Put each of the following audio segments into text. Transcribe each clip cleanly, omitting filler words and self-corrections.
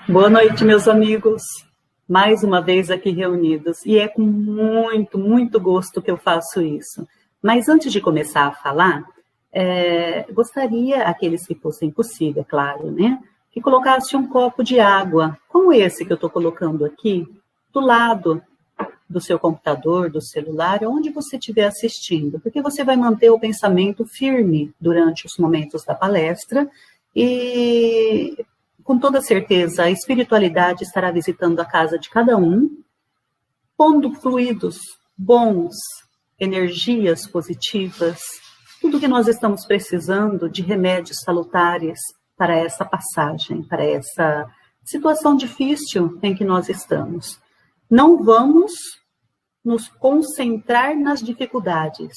Boa noite, meus amigos. Mais uma vez aqui reunidos. E é com muito, muito gosto que eu faço isso. Mas antes de começar a falar, gostaria, aqueles que fossem possível, é claro, né? Que colocasse um copo de água, como esse que eu estou colocando aqui, do lado do seu computador, do celular, onde você estiver assistindo. Porque você vai manter o pensamento firme durante os momentos da palestra e... com toda certeza, a espiritualidade estará visitando a casa de cada um, pondo fluidos bons, energias positivas, tudo que nós estamos precisando de remédios salutares para essa passagem, para essa situação difícil em que nós estamos. Não vamos nos concentrar nas dificuldades,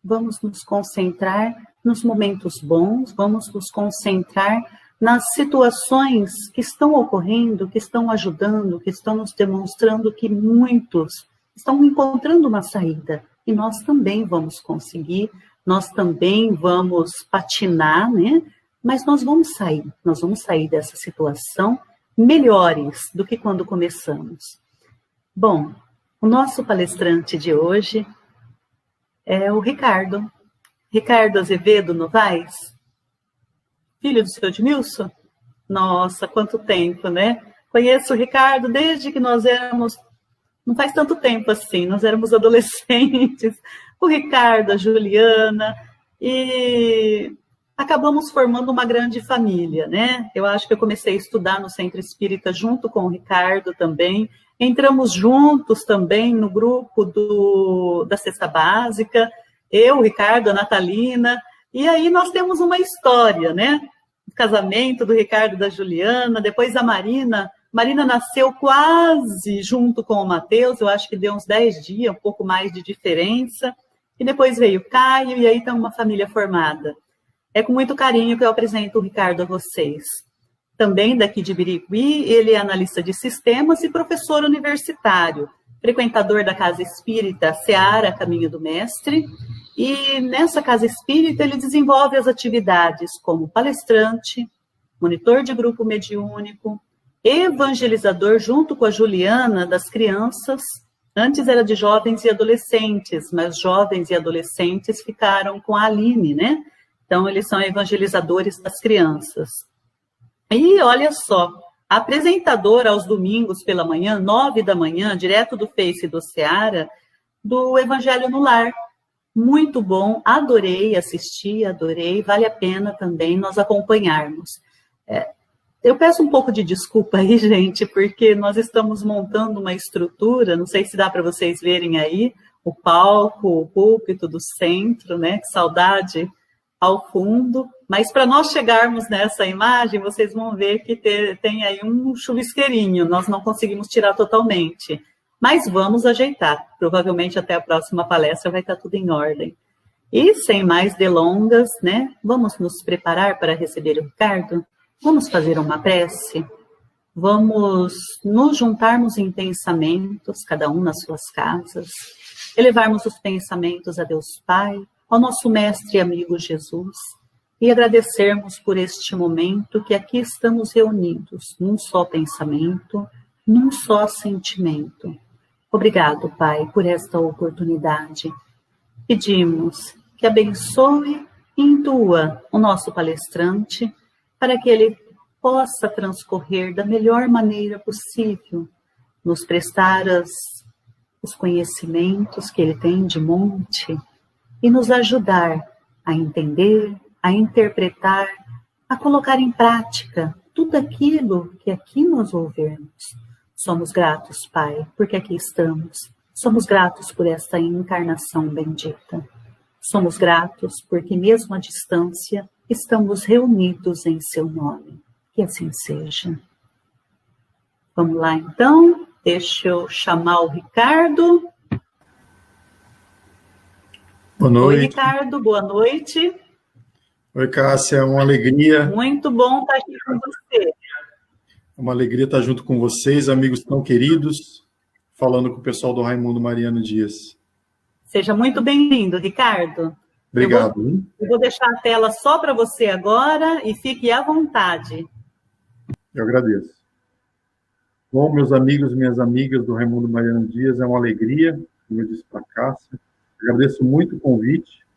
vamos nos concentrar nos momentos bons, vamos nos concentrar nas situações que estão ocorrendo, que estão ajudando, que estão nos demonstrando que muitos estão encontrando uma saída. E nós também vamos conseguir, nós também vamos patinar, né? Mas nós vamos sair dessa situação melhores do que quando começamos. Bom, o nosso palestrante de hoje é o Ricardo. Ricardo Azevedo Novaes. Filho do seu Edmilson? Nossa, quanto tempo, né? Conheço o Ricardo desde que nós éramos, não faz tanto tempo assim, nós éramos adolescentes, o Ricardo, a Juliana, e acabamos formando uma grande família, né? Eu acho que eu comecei a estudar no Centro Espírita junto com o Ricardo também, entramos juntos também no grupo da Cesta Básica, eu, o Ricardo, a Natalina, e aí nós temos uma história, né? O casamento do Ricardo e da Juliana, depois a Marina. Marina nasceu quase junto com o Matheus, eu acho que deu uns 10 dias, um pouco mais de diferença. E depois veio o Caio, e aí está uma família formada. É com muito carinho que eu apresento o Ricardo a vocês. Também daqui de Birigui, ele é analista de sistemas e professor universitário, frequentador da Casa Espírita Seara Caminho do Mestre. E nessa Casa Espírita ele desenvolve as atividades como palestrante, monitor de grupo mediúnico, evangelizador junto com a Juliana das crianças. Antes era de jovens e adolescentes, mas jovens e adolescentes ficaram com a Aline, né? Então eles são evangelizadores das crianças. E olha só, apresentador aos domingos pela manhã, 9 da manhã, direto do Face do Seara, do Evangelho no Lar. Muito bom, adorei assistir, adorei, vale a pena também nós acompanharmos. Eu peço um pouco de desculpa aí, gente, porque nós estamos montando uma estrutura, não sei se dá para vocês verem aí, o palco, o púlpito do centro, né? Que saudade ao fundo, mas para nós chegarmos nessa imagem, vocês vão ver que tem aí um chuvisqueirinho, nós não conseguimos tirar totalmente. Mas vamos ajeitar. Provavelmente até a próxima palestra vai estar tudo em ordem. E sem mais delongas, né? Vamos nos preparar para receber o Ricardo? Vamos fazer uma prece? Vamos nos juntarmos em pensamentos, cada um nas suas casas, elevarmos os pensamentos a Deus Pai, ao nosso mestre e amigo Jesus, e agradecermos por este momento que aqui estamos reunidos, num só pensamento, num só sentimento. Obrigado, Pai, por esta oportunidade. Pedimos que abençoe e intua o nosso palestrante para que ele possa transcorrer da melhor maneira possível, nos prestar os conhecimentos que ele tem de monte e nos ajudar a entender, a interpretar, a colocar em prática tudo aquilo que aqui nós ouvirmos. Somos gratos, Pai, porque aqui estamos. Somos gratos por esta encarnação bendita. Somos gratos porque, mesmo à distância, estamos reunidos em seu nome. Que assim seja. Vamos lá, então. Deixa eu chamar o Ricardo. Boa noite. Oi, Ricardo. Boa noite. Oi, Cássia. É uma alegria. Muito bom estar aqui com você. É uma alegria estar junto com vocês, amigos tão queridos, falando com o pessoal do Raimundo Mariano Dias. Seja muito bem-vindo, Ricardo. Obrigado. Eu vou deixar a tela só para você agora e fique à vontade. Eu agradeço. Bom, meus amigos e minhas amigas do Raimundo Mariano Dias, é uma alegria, como eu disse para a Cássia. Agradeço muito o convite.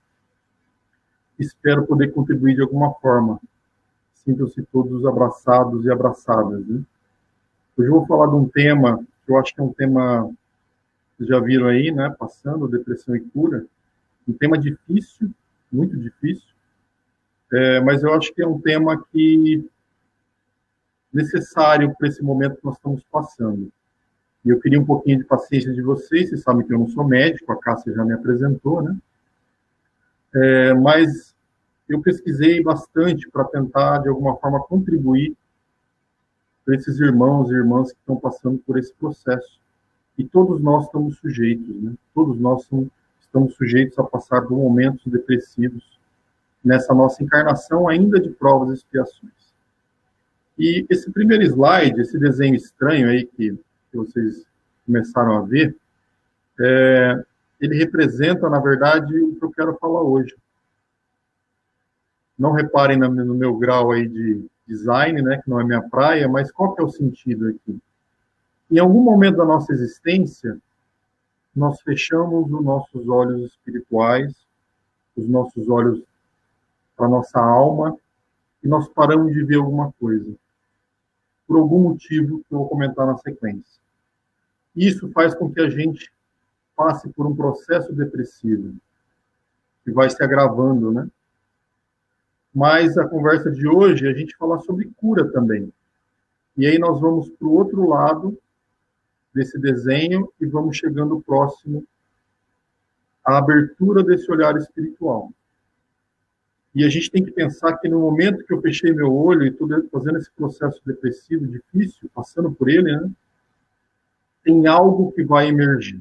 Espero poder contribuir de alguma forma. Sintam-se todos abraçados e abraçadas, né? Hoje eu vou falar de um tema que eu acho que é um tema, vocês já viram aí, né? Passando, depressão e cura. Um tema difícil, muito difícil, mas eu acho que é um tema que necessário para esse momento que nós estamos passando. E eu queria um pouquinho de paciência de vocês sabem que eu não sou médico, a Cássia já me apresentou, né? Mas eu pesquisei bastante para tentar, de alguma forma, contribuir para esses irmãos e irmãs que estão passando por esse processo. E todos nós estamos sujeitos, né? Todos nós estamos sujeitos a passar por momentos depressivos nessa nossa encarnação ainda de provas e expiações. E esse primeiro slide, esse desenho estranho aí que vocês começaram a ver, ele representa, na verdade, o que eu quero falar hoje. Não reparem no meu grau aí de design, né, que não é minha praia, mas qual que é o sentido aqui? Em algum momento da nossa existência, nós fechamos os nossos olhos espirituais, os nossos olhos para a nossa alma, e nós paramos de ver alguma coisa, por algum motivo que eu vou comentar na sequência. Isso faz com que a gente passe por um processo depressivo, que vai se agravando, né? Mas a conversa de hoje, a gente fala sobre cura também. E aí nós vamos para o outro lado desse desenho e vamos chegando próximo à abertura desse olhar espiritual. E a gente tem que pensar que no momento que eu fechei meu olho e estou fazendo esse processo depressivo difícil, passando por ele, né, tem algo que vai emergir.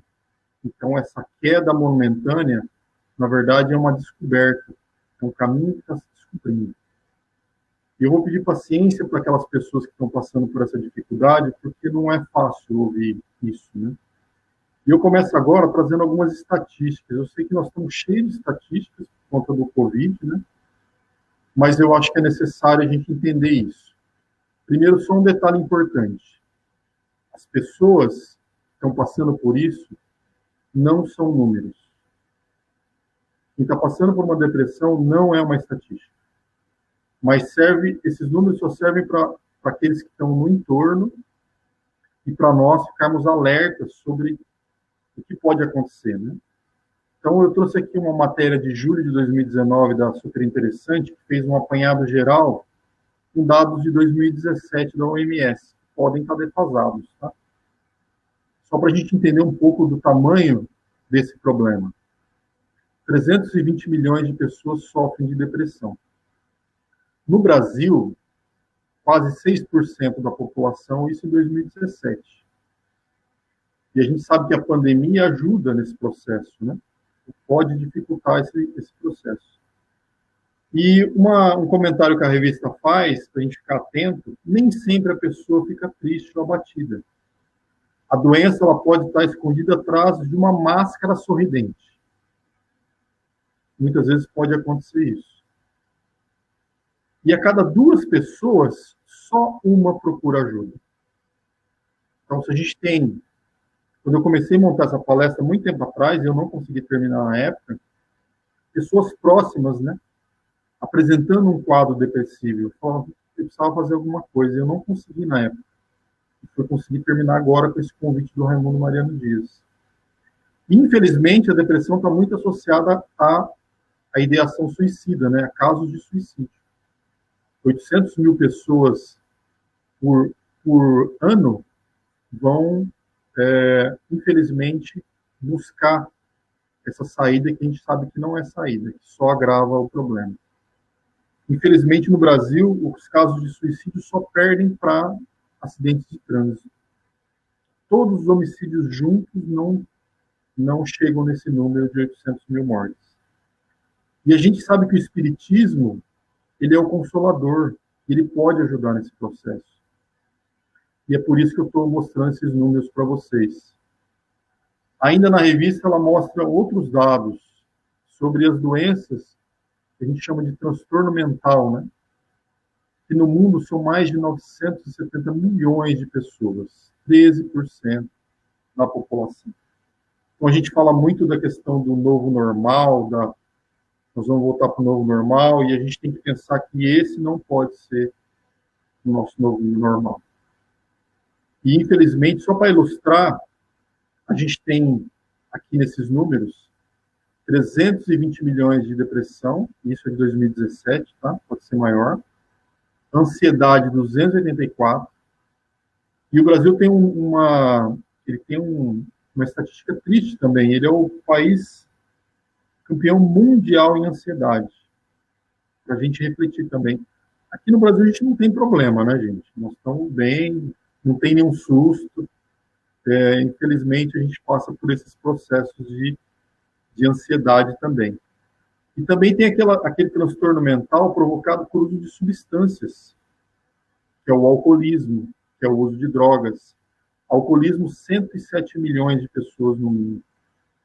Então, essa queda momentânea, na verdade, é uma descoberta. É um caminho que está se descobrindo. E eu vou pedir paciência para aquelas pessoas que estão passando por essa dificuldade, porque não é fácil ouvir isso, né? E eu começo agora trazendo algumas estatísticas. Eu sei que nós estamos cheios de estatísticas por conta do Covid, né? Mas eu acho que é necessário a gente entender isso. Primeiro, só um detalhe importante. As pessoas que estão passando por isso não são números. Quem está passando por uma depressão não é uma estatística. Mas esses números só servem para aqueles que estão no entorno e para nós ficarmos alertas sobre o que pode acontecer, né? Então, eu trouxe aqui uma matéria de julho de 2019 da Super Interessante, que fez um apanhado geral com dados de 2017 da OMS. Podem estar defasados, tá? Só para a gente entender um pouco do tamanho desse problema. 320 milhões de pessoas sofrem de depressão. No Brasil, quase 6% da população, isso em 2017. E a gente sabe que a pandemia ajuda nesse processo, né? Pode dificultar esse processo. E um comentário que a revista faz, para a gente ficar atento, nem sempre a pessoa fica triste ou abatida. A doença ela pode estar escondida atrás de uma máscara sorridente. Muitas vezes pode acontecer isso. E a cada 2 pessoas, só uma procura ajuda. Então, se a gente tem... Quando eu comecei a montar essa palestra muito tempo atrás, eu não consegui terminar na época, pessoas próximas, né, apresentando um quadro depressivo, eu falava que eu precisava fazer alguma coisa, e eu não consegui na época. Eu consegui terminar agora com esse convite do Raimundo Mariano Dias. Infelizmente, a depressão está muito associada à ideação suicida, né, a casos de suicídio. 800 mil pessoas por ano vão, infelizmente, buscar essa saída que a gente sabe que não é saída, que só agrava o problema. Infelizmente, no Brasil, os casos de suicídio só perdem para acidentes de trânsito. Todos os homicídios juntos não chegam nesse número de 800 mil mortes. E a gente sabe que o espiritismo, ele é o consolador, ele pode ajudar nesse processo. E é por isso que eu estou mostrando esses números para vocês. Ainda na revista, ela mostra outros dados sobre as doenças que a gente chama de transtorno mental, né? Que no mundo são mais de 970 milhões de pessoas 13% da população. Então, a gente fala muito da questão do novo normal, nós vamos voltar para o novo normal, e a gente tem que pensar que esse não pode ser o nosso novo normal. E, infelizmente, só para ilustrar, a gente tem aqui nesses números 320 milhões de depressão, isso é de 2017, tá? Pode ser maior. Ansiedade, 284. E o Brasil tem uma estatística triste também. Ele é o país campeão mundial em ansiedade. Para a gente refletir também. Aqui no Brasil a gente não tem problema, né, gente? Nós estamos bem, não tem nenhum susto. Infelizmente a gente passa por esses processos de ansiedade também. E também tem aquele transtorno mental provocado por uso de substâncias, que é o alcoolismo, que é o uso de drogas. Alcoolismo, 107 milhões de pessoas no mundo.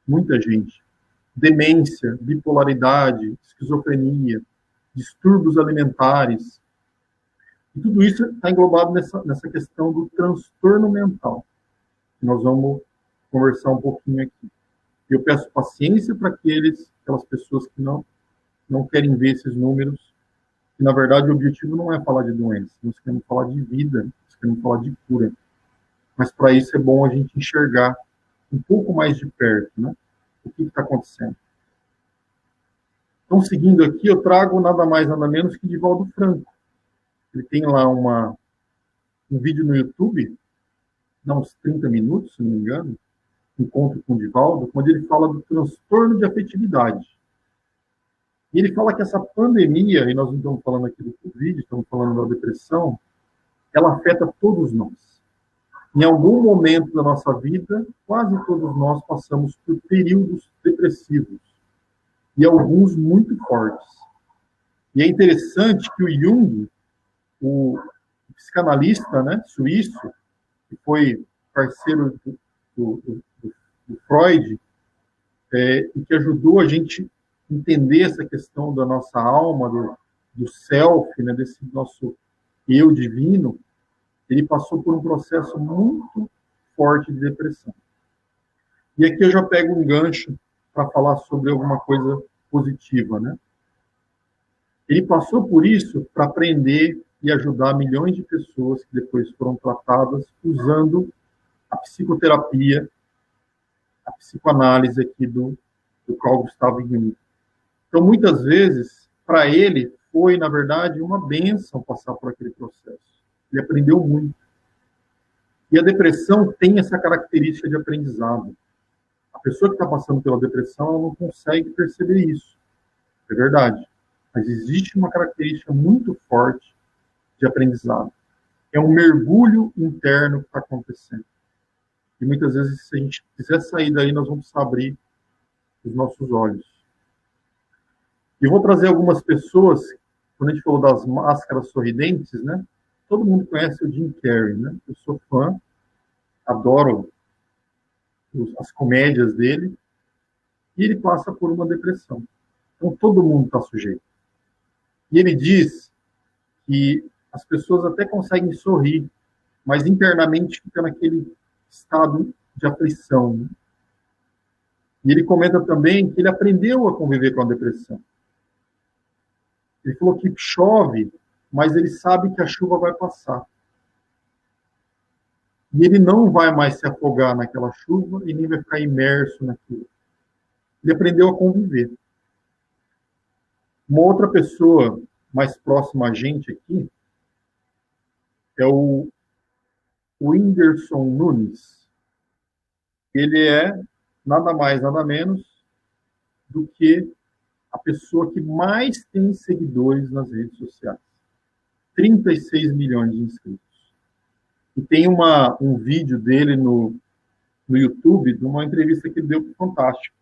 Muita gente. Demência, bipolaridade, esquizofrenia, distúrbios alimentares. E tudo isso está englobado nessa questão do transtorno mental, que nós vamos conversar um pouquinho aqui. Eu peço paciência para aquelas pessoas que não querem ver esses números, que, na verdade, o objetivo não é falar de doença, nós queremos falar de vida, nós queremos falar de cura. Mas, para isso, é bom a gente enxergar um pouco mais de perto, né? O que está acontecendo. Então, seguindo aqui, eu trago nada mais, nada menos que Divaldo Franco. Ele tem lá um vídeo no YouTube, dá uns 30 minutos, se não me engano, encontro com o Divaldo, onde ele fala do transtorno de afetividade. E ele fala que essa pandemia, e nós não estamos falando aqui do Covid, estamos falando da depressão, ela afeta todos nós. Em algum momento da nossa vida, quase todos nós passamos por períodos depressivos, e alguns muito fortes. E é interessante que o Jung, o psicanalista, né, suíço, que foi parceiro do Freud, e que ajudou a gente entender essa questão da nossa alma, do self, né, desse nosso eu divino, ele passou por um processo muito forte de depressão. E aqui eu já pego um gancho para falar sobre alguma coisa positiva, né? Ele passou por isso para aprender e ajudar milhões de pessoas que depois foram tratadas usando a psicoterapia, a psicoanálise aqui do Carl Gustav Jung. Então, muitas vezes, para ele, foi, na verdade, uma bênção passar por aquele processo. Ele aprendeu muito. E a depressão tem essa característica de aprendizado. A pessoa que está passando pela depressão, ela não consegue perceber isso. É verdade. Mas existe uma característica muito forte de aprendizado. É um mergulho interno que está acontecendo. E muitas vezes, se a gente quiser sair daí, nós vamos abrir os nossos olhos. E eu vou trazer algumas pessoas, quando a gente falou das máscaras sorridentes, né? Todo mundo conhece o Jim Carrey, né? Eu sou fã, adoro as comédias dele, e ele passa por uma depressão. Então, todo mundo está sujeito. E ele diz que as pessoas até conseguem sorrir, mas internamente fica naquele estado de aflição, né? E ele comenta também que ele aprendeu a conviver com a depressão. Ele falou que chove, mas ele sabe que a chuva vai passar. E ele não vai mais se afogar naquela chuva e nem vai ficar imerso naquilo. Ele aprendeu a conviver. Uma outra pessoa mais próxima a gente aqui é o Whindersson Nunes. Ele é nada mais, nada menos do que a pessoa que mais tem seguidores nas redes sociais. 36 milhões de inscritos. E tem um vídeo dele no YouTube, de uma entrevista que ele deu para o Fantástico.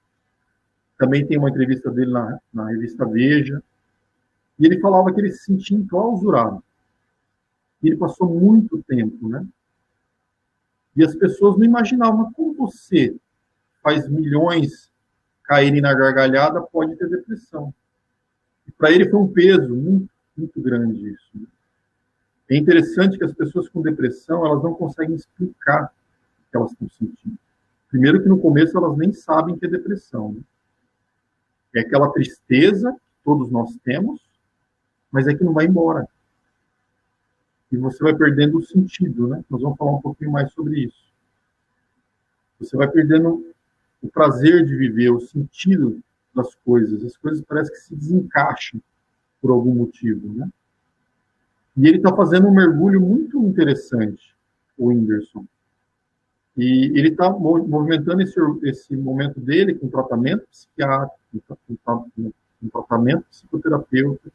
Também tem uma entrevista dele na revista Veja. E ele falava que ele se sentia enclausurado. E ele passou muito tempo, né? E as pessoas não imaginavam, mas como você faz milhões caírem na gargalhada, pode ter depressão. E para ele foi um peso muito, muito grande isso, né? É interessante que as pessoas com depressão, elas não conseguem explicar o que elas estão sentindo. Primeiro que no começo elas nem sabem que é depressão, né? É aquela tristeza que todos nós temos, mas é que não vai embora. E você vai perdendo o sentido, né? Nós vamos falar um pouquinho mais sobre isso. Você vai perdendo o prazer de viver, o sentido das coisas. As coisas parecem que se desencaixam por algum motivo, né? E ele está fazendo um mergulho muito interessante, o Whindersson. E ele está movimentando esse momento dele com tratamento psiquiátrico, com tratamento psicoterapêutico,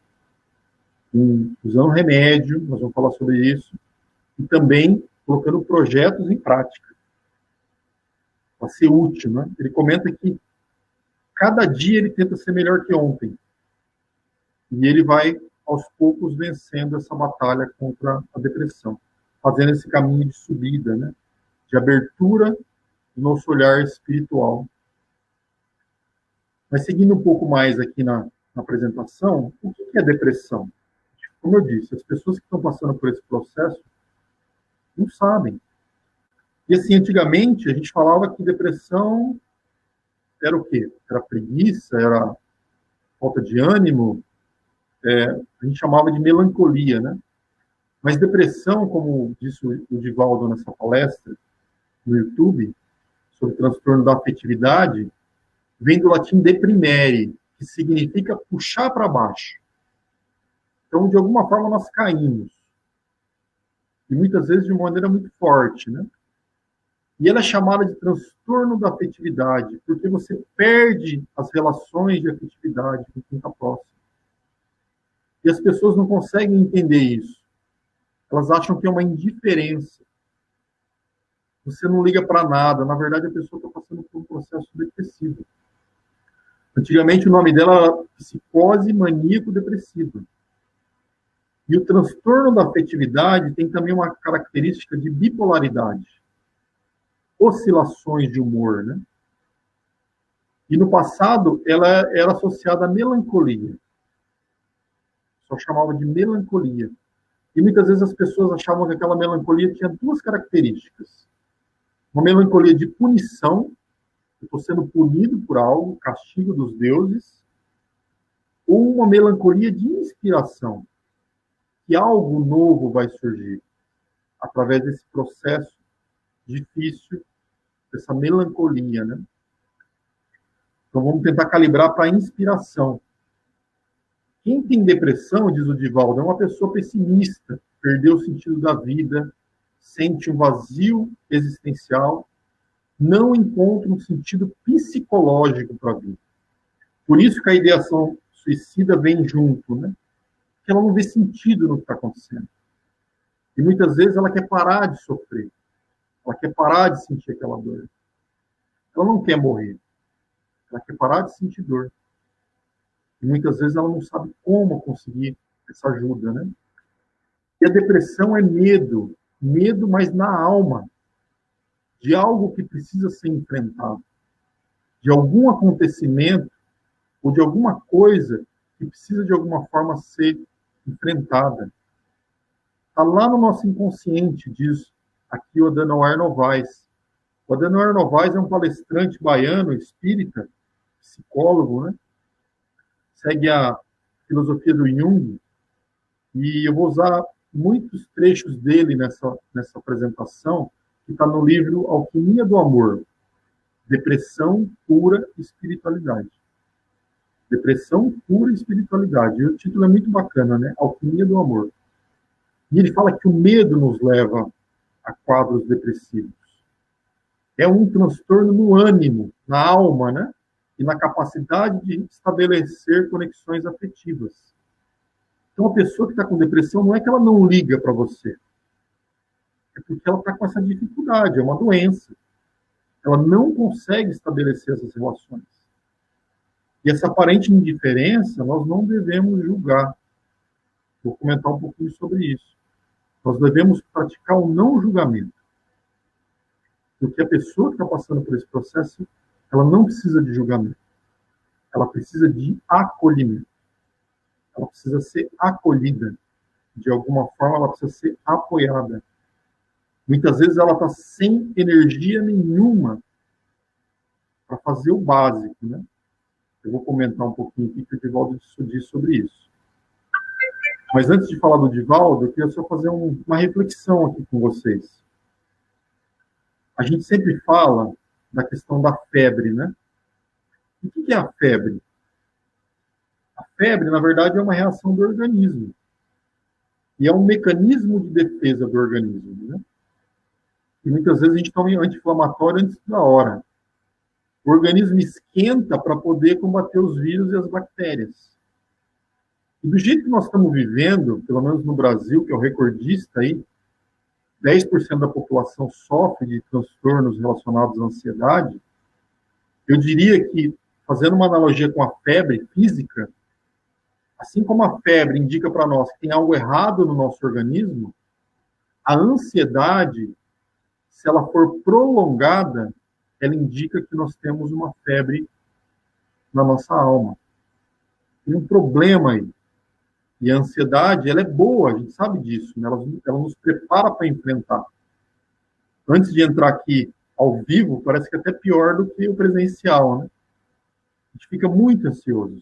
usando remédio, nós vamos falar sobre isso, e também colocando projetos em prática, para ser útil, né? Ele comenta que cada dia ele tenta ser melhor que ontem. E ele vai, aos poucos, vencendo essa batalha contra a depressão, fazendo esse caminho de subida, né? De abertura do nosso olhar espiritual. Mas seguindo um pouco mais aqui na apresentação, o que é depressão? Como eu disse, as pessoas que estão passando por esse processo não sabem. E assim, antigamente, a gente falava que depressão era o quê? Era preguiça, era falta de ânimo, a gente chamava de melancolia, né? Mas depressão, como disse o Divaldo nessa palestra no YouTube, sobre transtorno da afetividade, vem do latim deprimere, que significa puxar para baixo. Então, de alguma forma, nós caímos. E muitas vezes de uma maneira muito forte, né? E ela é chamada de transtorno da afetividade, porque você perde as relações de afetividade com quem está próximo. E as pessoas não conseguem entender isso. Elas acham que é uma indiferença. Você não liga para nada. Na verdade, a pessoa está passando por um processo depressivo. Antigamente, o nome dela era psicose maníaco-depressiva. E o transtorno da afetividade tem também uma característica de bipolaridade. Oscilações de humor, né? E no passado, ela era associada à melancolia. Só chamava de melancolia. E muitas vezes as pessoas achavam que aquela melancolia tinha duas características. Uma melancolia de punição, eu estou sendo punido por algo, castigo dos deuses, ou uma melancolia de inspiração, que algo novo vai surgir através desse processo difícil, dessa melancolia, né? Então vamos tentar calibrar para a inspiração. Quem tem depressão, diz o Divaldo, é uma pessoa pessimista, perdeu o sentido da vida, sente um vazio existencial, não encontra um sentido psicológico para a vida. Por isso que a ideação suicida vem junto, né? Porque ela não vê sentido no que está acontecendo. E muitas vezes ela quer parar de sofrer, ela quer parar de sentir aquela dor. Ela não quer morrer, ela quer parar de sentir dor. E muitas vezes ela não sabe como conseguir essa ajuda, né? E a depressão é medo, medo, mas na alma, de algo que precisa ser enfrentado, de algum acontecimento ou de alguma coisa que precisa de alguma forma ser enfrentada. Está lá no nosso inconsciente, diz aqui o Adanoir Novaes. O Adanoir Novaes é um palestrante baiano, espírita, psicólogo, né? Segue a filosofia do Jung, e eu vou usar muitos trechos dele nessa apresentação, que está no livro Alquimia do Amor, Depressão, Cura e Espiritualidade. Depressão, Cura e Espiritualidade. E o título é muito bacana, né? Alquimia do Amor. E ele fala que o medo nos leva a quadros depressivos. É um transtorno no ânimo, na alma, né? E na capacidade de estabelecer conexões afetivas. Então, a pessoa que está com depressão não é que ela não liga para você. É porque ela está com essa dificuldade, é uma doença. Ela não consegue estabelecer essas relações. E essa aparente indiferença, nós não devemos julgar. Vou comentar um pouquinho sobre isso. Nós devemos praticar o não julgamento. Porque a pessoa que está passando por esse processo, ela não precisa de julgamento. Ela precisa de acolhimento. Ela precisa ser acolhida. de alguma forma, ela precisa ser apoiada. Muitas vezes ela está sem energia nenhuma para fazer o básico, né? Eu vou comentar um pouquinho aqui que o Divaldo diz sobre isso. Mas antes de falar do Divaldo, eu queria só fazer uma reflexão aqui com vocês. A gente sempre fala da questão da febre, né? O que é a febre? A febre, na verdade, é uma reação do organismo. E é um mecanismo de defesa do organismo, né? E muitas vezes a gente toma anti-inflamatório antes da hora. O organismo esquenta para poder combater os vírus e as bactérias. E do jeito que nós estamos vivendo, pelo menos no Brasil, que é o recordista aí, 10% da população sofre de transtornos relacionados à ansiedade, eu diria que, fazendo uma analogia com a febre física, assim como a febre indica para nós que tem algo errado no nosso organismo, a ansiedade, se ela for prolongada, ela indica que nós temos uma febre na nossa alma. Tem um problema aí. E a ansiedade, ela é boa, a gente sabe disso, né? Ela nos prepara para enfrentar. Antes de entrar aqui ao vivo, parece que é até pior do que o presencial, né? A gente fica muito ansioso.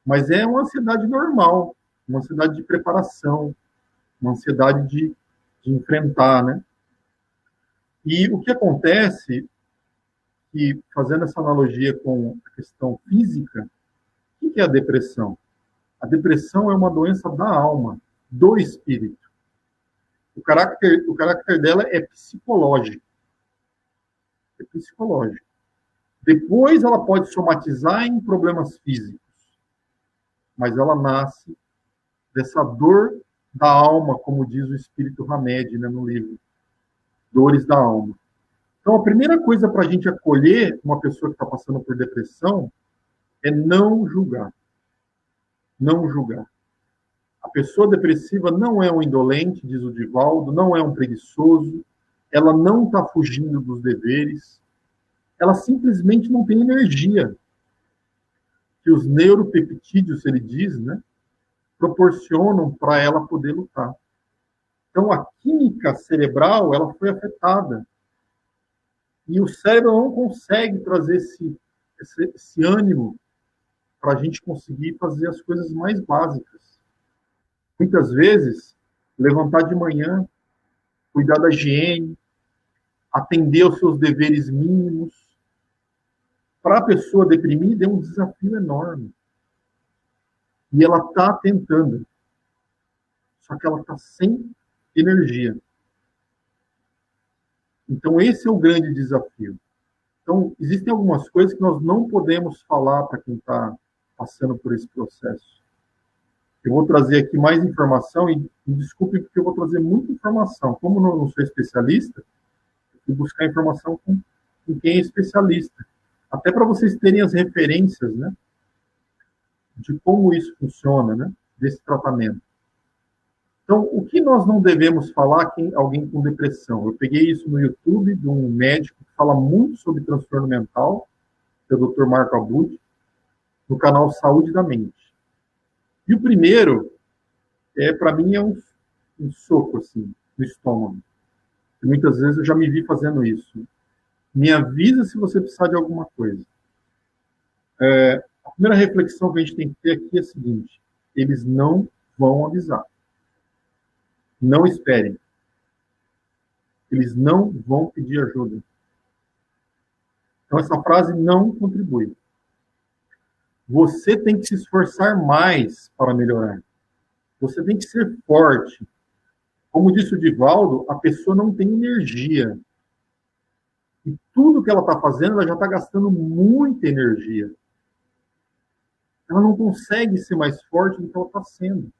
Mas é uma ansiedade normal, uma ansiedade de preparação, uma ansiedade de enfrentar, né? E o que acontece, que fazendo essa analogia com a questão física, o que é a depressão? A depressão é uma doença da alma, do espírito. O caráter dela é psicológico. É psicológico. Depois ela pode somatizar em problemas físicos. Mas ela nasce dessa dor da alma, como diz o espírito Hamed, né, no livro. Dores da alma. Então, a primeira coisa para a gente acolher uma pessoa que está passando por depressão é não julgar. Não julgar. A pessoa depressiva não é um indolente, diz o Divaldo, não é um preguiçoso, ela não está fugindo dos deveres, ela simplesmente não tem energia. Que os neuropeptídeos, ele diz, né, proporcionam para ela poder lutar. Então, a química cerebral, ela foi afetada. E o cérebro não consegue trazer esse ânimo para a gente conseguir fazer as coisas mais básicas. Muitas vezes, levantar de manhã, cuidar da higiene, atender aos seus deveres mínimos. Para a pessoa deprimida é um desafio enorme. E ela está tentando. Só que ela está sem energia. Então, esse é o grande desafio. Então, existem algumas coisas que nós não podemos falar para quem está passando por esse processo. Eu vou trazer aqui mais informação, e me desculpe porque eu vou trazer muita informação. Como eu não sou especialista, eu fui buscar informação com quem é especialista. Até para vocês terem as referências, né, de como isso funciona, né, desse tratamento. Então, o que nós não devemos falar com alguém com depressão? Eu peguei isso no YouTube de um médico que fala muito sobre transtorno mental, que é o Dr. Marco Abud, no canal Saúde da Mente. E o primeiro, para mim, é um soco, assim, no estômago. E muitas vezes eu já me vi fazendo isso. Me avisa se você precisar de alguma coisa. A primeira reflexão que a gente tem que ter aqui é a seguinte: eles não vão avisar. Não esperem. Eles não vão pedir ajuda. Então, essa frase não contribui. Você tem que se esforçar mais para melhorar. Você tem que ser forte. Como disse o Divaldo, a pessoa não tem energia. E tudo que ela está fazendo, ela já está gastando muita energia. Ela não consegue ser mais forte do que ela está sendo.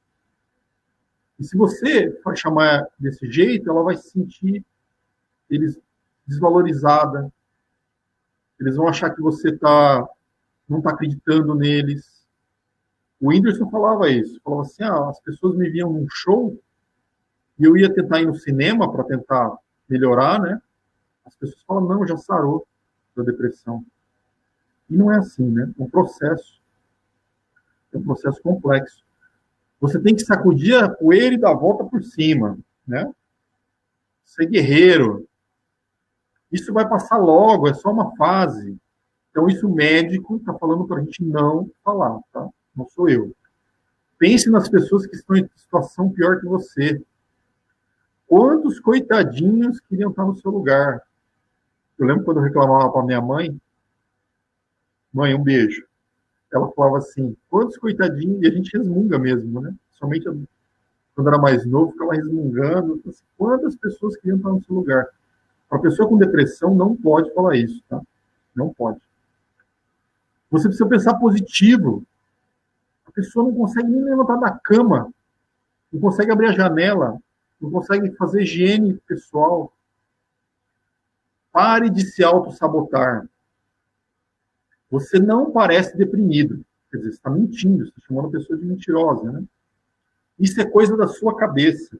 E se você for chamar desse jeito, ela vai se sentir desvalorizada. Eles vão achar que você não está acreditando neles. O Whindersson falava isso. Falava assim, as pessoas me viam num show e eu ia tentar ir no cinema para tentar melhorar, né? As pessoas falam, não, já sarou da depressão. E não é assim, né? É um processo. É um processo complexo. Você tem que sacudir a poeira e dar a volta por cima, né? Ser guerreiro. Isso vai passar logo, é só uma fase. Então, isso o médico está falando para a gente não falar, tá? Não sou eu. Pense nas pessoas que estão em situação pior que você. Quantos coitadinhos queriam estar no seu lugar? Eu lembro quando eu reclamava para minha mãe, mãe, um beijo. Ela falava assim, quantos coitadinhos, e a gente resmunga mesmo, né? Somente quando era mais novo, ficava resmungando. Assim, quantas pessoas queriam estar no seu lugar? Uma pessoa com depressão não pode falar isso, tá? Não pode. Você precisa pensar positivo. A pessoa não consegue nem levantar da cama, não consegue abrir a janela, não consegue fazer higiene pessoal. Pare de se auto-sabotar. Você não parece deprimido. Quer dizer, você está mentindo, você está chamando a pessoa de mentirosa, né? Isso é coisa da sua cabeça.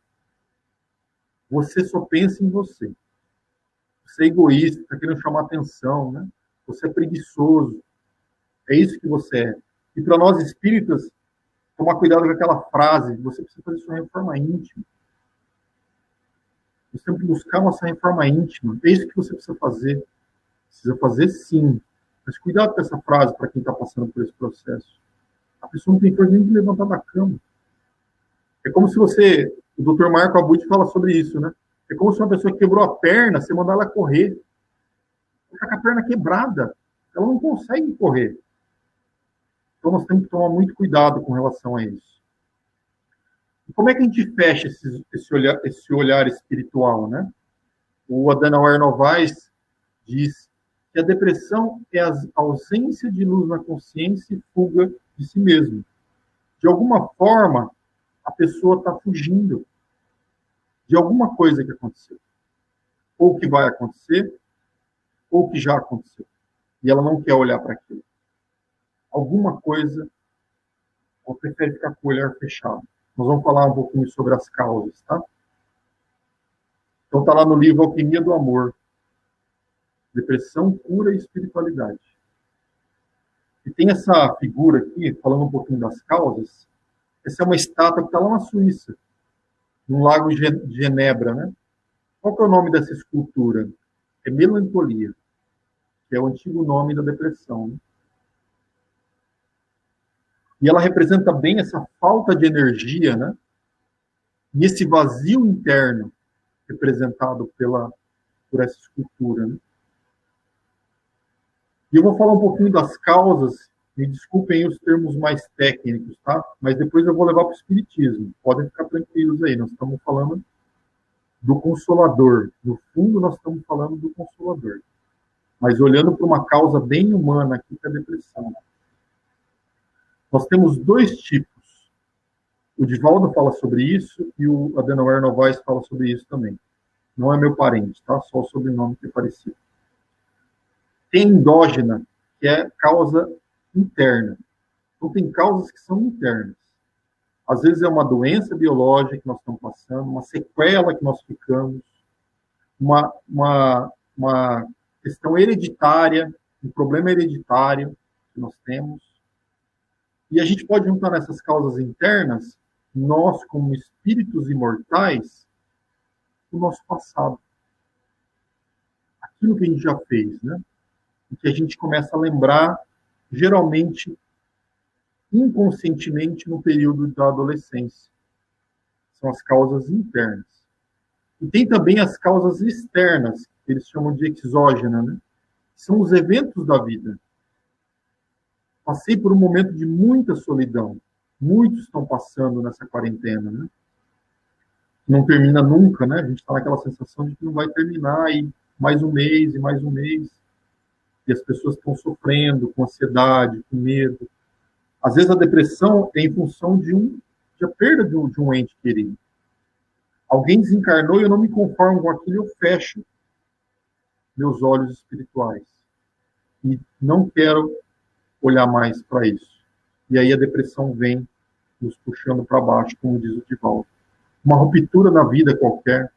Você só pensa em você. Você é egoísta, está querendo chamar atenção, né? Você é preguiçoso. É isso que você é. E para nós espíritas, tomar cuidado com aquela frase, você precisa fazer sua reforma íntima. Você tem que buscar nossa reforma íntima. É isso que você precisa fazer. Precisa fazer sim. Mas cuidado com essa frase para quem está passando por esse processo. A pessoa não tem força nem de levantar da cama. É como se você... O Dr. Marco Abud fala sobre isso, né? É como se uma pessoa quebrou a perna, você mandar ela correr. Ela está com a perna quebrada. Ela não consegue correr. Então, nós temos que tomar muito cuidado com relação a isso. E como é que a gente fecha esse olhar espiritual, né? O Adenauer Novaes diz que a depressão é a ausência de luz na consciência e fuga de si mesmo. De alguma forma, a pessoa está fugindo de alguma coisa que aconteceu. Ou que vai acontecer, ou que já aconteceu. E ela não quer olhar para aquilo. Alguma coisa, ela prefere ficar com o olhar fechado. Nós vamos falar um pouquinho sobre as causas, tá? Então está lá no livro Alquimia do Amor. Depressão, cura e espiritualidade. E tem essa figura aqui, falando um pouquinho das causas. Essa é uma estátua que está lá na Suíça, no Lago de Genebra, né? Qual que é o nome dessa escultura? É Melancolia, que é o antigo nome da depressão, né? E ela representa bem essa falta de energia, né? E esse vazio interno representado por essa escultura, né? E eu vou falar um pouquinho das causas, me desculpem os termos mais técnicos, tá? Mas depois eu vou levar para o espiritismo. Podem ficar tranquilos aí, nós estamos falando do Consolador. No fundo, nós estamos falando do Consolador. Mas olhando para uma causa bem humana aqui, que é a depressão. Nós temos dois tipos. O Divaldo fala sobre isso e o Adenauer Novaes fala sobre isso também. Não é meu parente, tá? Só o sobrenome que é parecido. Tem endógena, que é causa interna. Então, tem causas que são internas. Às vezes é uma doença biológica que nós estamos passando, uma sequela que nós ficamos, uma questão hereditária, um problema hereditário que nós temos. E a gente pode juntar nessas causas internas, nós, como espíritos imortais, o nosso passado. Aquilo que a gente já fez, né? E que a gente começa a lembrar, geralmente, inconscientemente, no período da adolescência. São as causas internas. E tem também as causas externas, que eles chamam de exógena, né? São os eventos da vida. Passei por um momento de muita solidão. Muitos estão passando nessa quarentena, né? Não termina nunca, né? A gente está naquela sensação de que não vai terminar, e mais um mês, e mais um mês. E as pessoas estão sofrendo com ansiedade, com medo. Às vezes a depressão é em função de a perda de um ente querido. Alguém desencarnou e eu não me conformo com aquilo, eu fecho meus olhos espirituais. E não quero olhar mais para isso. E aí a depressão vem nos puxando para baixo, como diz o Divaldo. Uma ruptura na vida qualquer.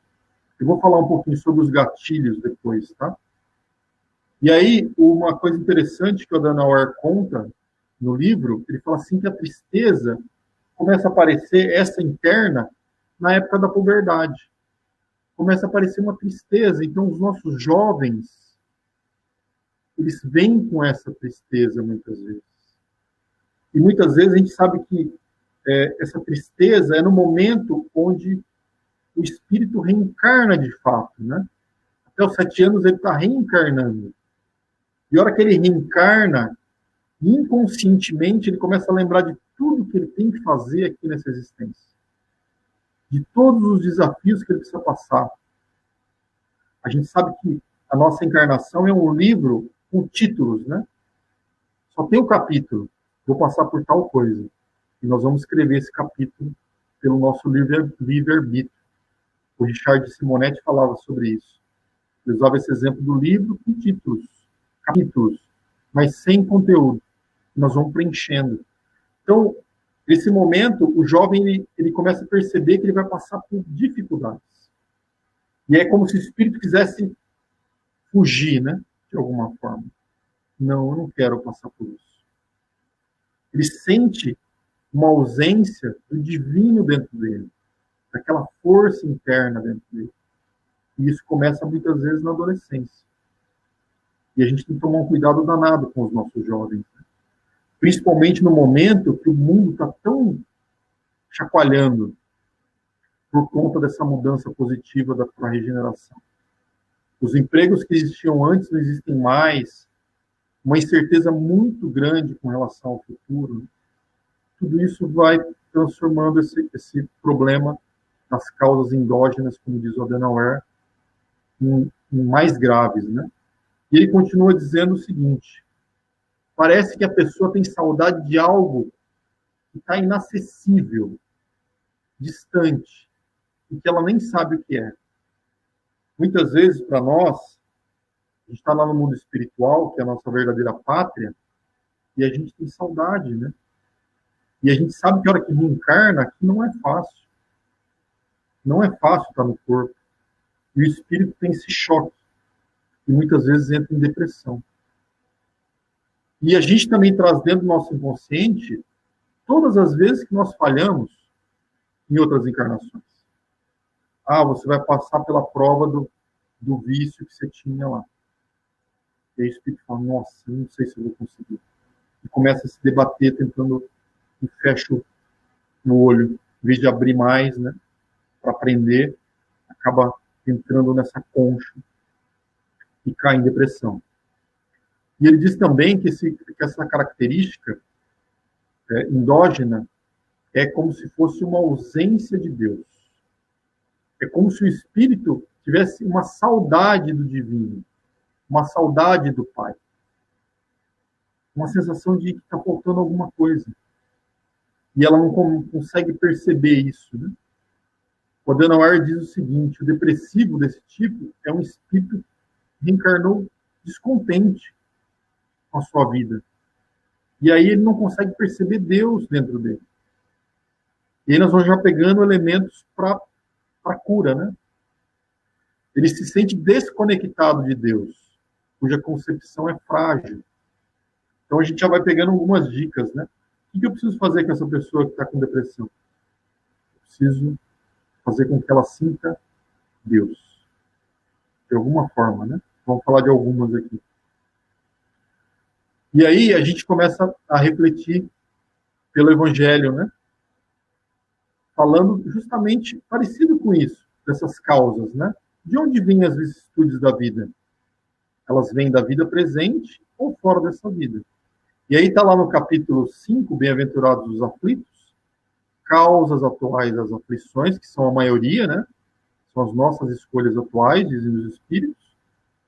Eu vou falar um pouquinho sobre os gatilhos depois, tá? E aí, uma coisa interessante que o Adenauer conta no livro, ele fala assim que a tristeza começa a aparecer essa interna na época da puberdade. Começa a aparecer uma tristeza. Então, os nossos jovens, eles vêm com essa tristeza muitas vezes. E muitas vezes a gente sabe que essa tristeza é no momento onde o espírito reencarna de fato, né? Até os 7 anos ele está reencarnando. E a hora que ele reencarna, inconscientemente ele começa a lembrar de tudo que ele tem que fazer aqui nessa existência. De todos os desafios que ele precisa passar. A gente sabe que a nossa encarnação é um livro com títulos, né? Só tem um capítulo. Vou passar por tal coisa. E nós vamos escrever esse capítulo pelo nosso livre-arbítrio. O Richard Simonetti falava sobre isso. Ele usava esse exemplo do livro com títulos, capítulos, mas sem conteúdo. Nós vamos preenchendo. Então, nesse momento, o jovem ele começa a perceber que ele vai passar por dificuldades. E é como se o espírito quisesse fugir, né? De alguma forma. Não, eu não quero passar por isso. Ele sente uma ausência do divino dentro dele, daquela força interna dentro dele. E isso começa muitas vezes na adolescência. E a gente tem que tomar um cuidado danado com os nossos jovens. Né? Principalmente no momento que o mundo está tão chacoalhando por conta dessa mudança positiva da regeneração. Os empregos que existiam antes não existem mais, uma incerteza muito grande com relação ao futuro. Tudo isso vai transformando esse problema das causas endógenas, como diz o Adenauer, em mais graves, né? E ele continua dizendo o seguinte: parece que a pessoa tem saudade de algo que está inacessível, distante, e que ela nem sabe o que é. Muitas vezes, para nós, a gente está lá no mundo espiritual, que é a nossa verdadeira pátria, e a gente tem saudade, né? E a gente sabe que a hora que reencarna, aqui não é fácil. Não é fácil estar no corpo. E o espírito tem esse choque. E muitas vezes entra em depressão. E a gente também traz dentro do nosso inconsciente todas as vezes que nós falhamos em outras encarnações. Ah, você vai passar pela prova do vício que você tinha lá. E aí o espírito fala, nossa, não sei se eu vou conseguir. E começa a se debater, tentando e fecha o olho. Em vez de abrir mais, né, para aprender, acaba entrando nessa concha e cai em depressão. E ele diz também que essa característica endógena é como se fosse uma ausência de Deus. É como se o espírito tivesse uma saudade do divino, uma saudade do Pai. Uma sensação de que está faltando alguma coisa. E ela não consegue perceber isso. Né? O Adenauer diz o seguinte: o depressivo desse tipo é um espírito que reencarnou descontente com a sua vida. E aí ele não consegue perceber Deus dentro dele. E aí nós vamos já pegando elementos para a cura, né? Ele se sente desconectado de Deus, cuja concepção é frágil. Então a gente já vai pegando algumas dicas, né? O que eu preciso fazer com essa pessoa que está com depressão? Eu preciso fazer com que ela sinta Deus. De alguma forma, né? Vamos falar de algumas aqui. E aí a gente começa a refletir pelo Evangelho, né? Falando justamente parecido com isso, dessas causas, né? De onde vêm as vicissitudes da vida? Elas vêm da vida presente ou fora dessa vida? E aí está lá no capítulo 5, Bem-aventurados os aflitos, causas atuais das aflições, que são a maioria, né? São as nossas escolhas atuais, dizem os espíritos,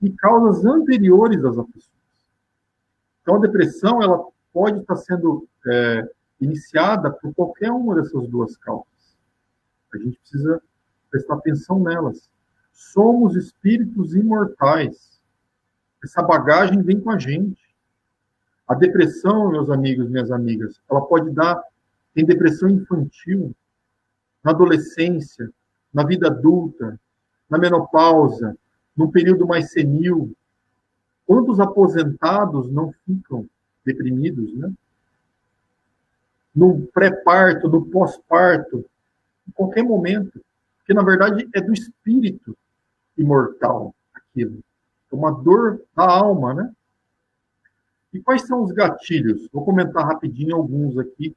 e causas anteriores às aflições. Então, a depressão ela pode estar sendo iniciada por qualquer uma dessas duas causas. A gente precisa prestar atenção nelas. Somos espíritos imortais. Essa bagagem vem com a gente. A depressão, meus amigos, minhas amigas, ela pode dar, tem depressão infantil, na adolescência, na vida adulta, na menopausa, num período mais senil. Quantos aposentados não ficam deprimidos, né? no pré-parto, no pós-parto, em qualquer momento. Porque, na verdade, é do espírito imortal aquilo. É uma dor da alma, né? E quais são os gatilhos? Vou comentar rapidinho alguns aqui.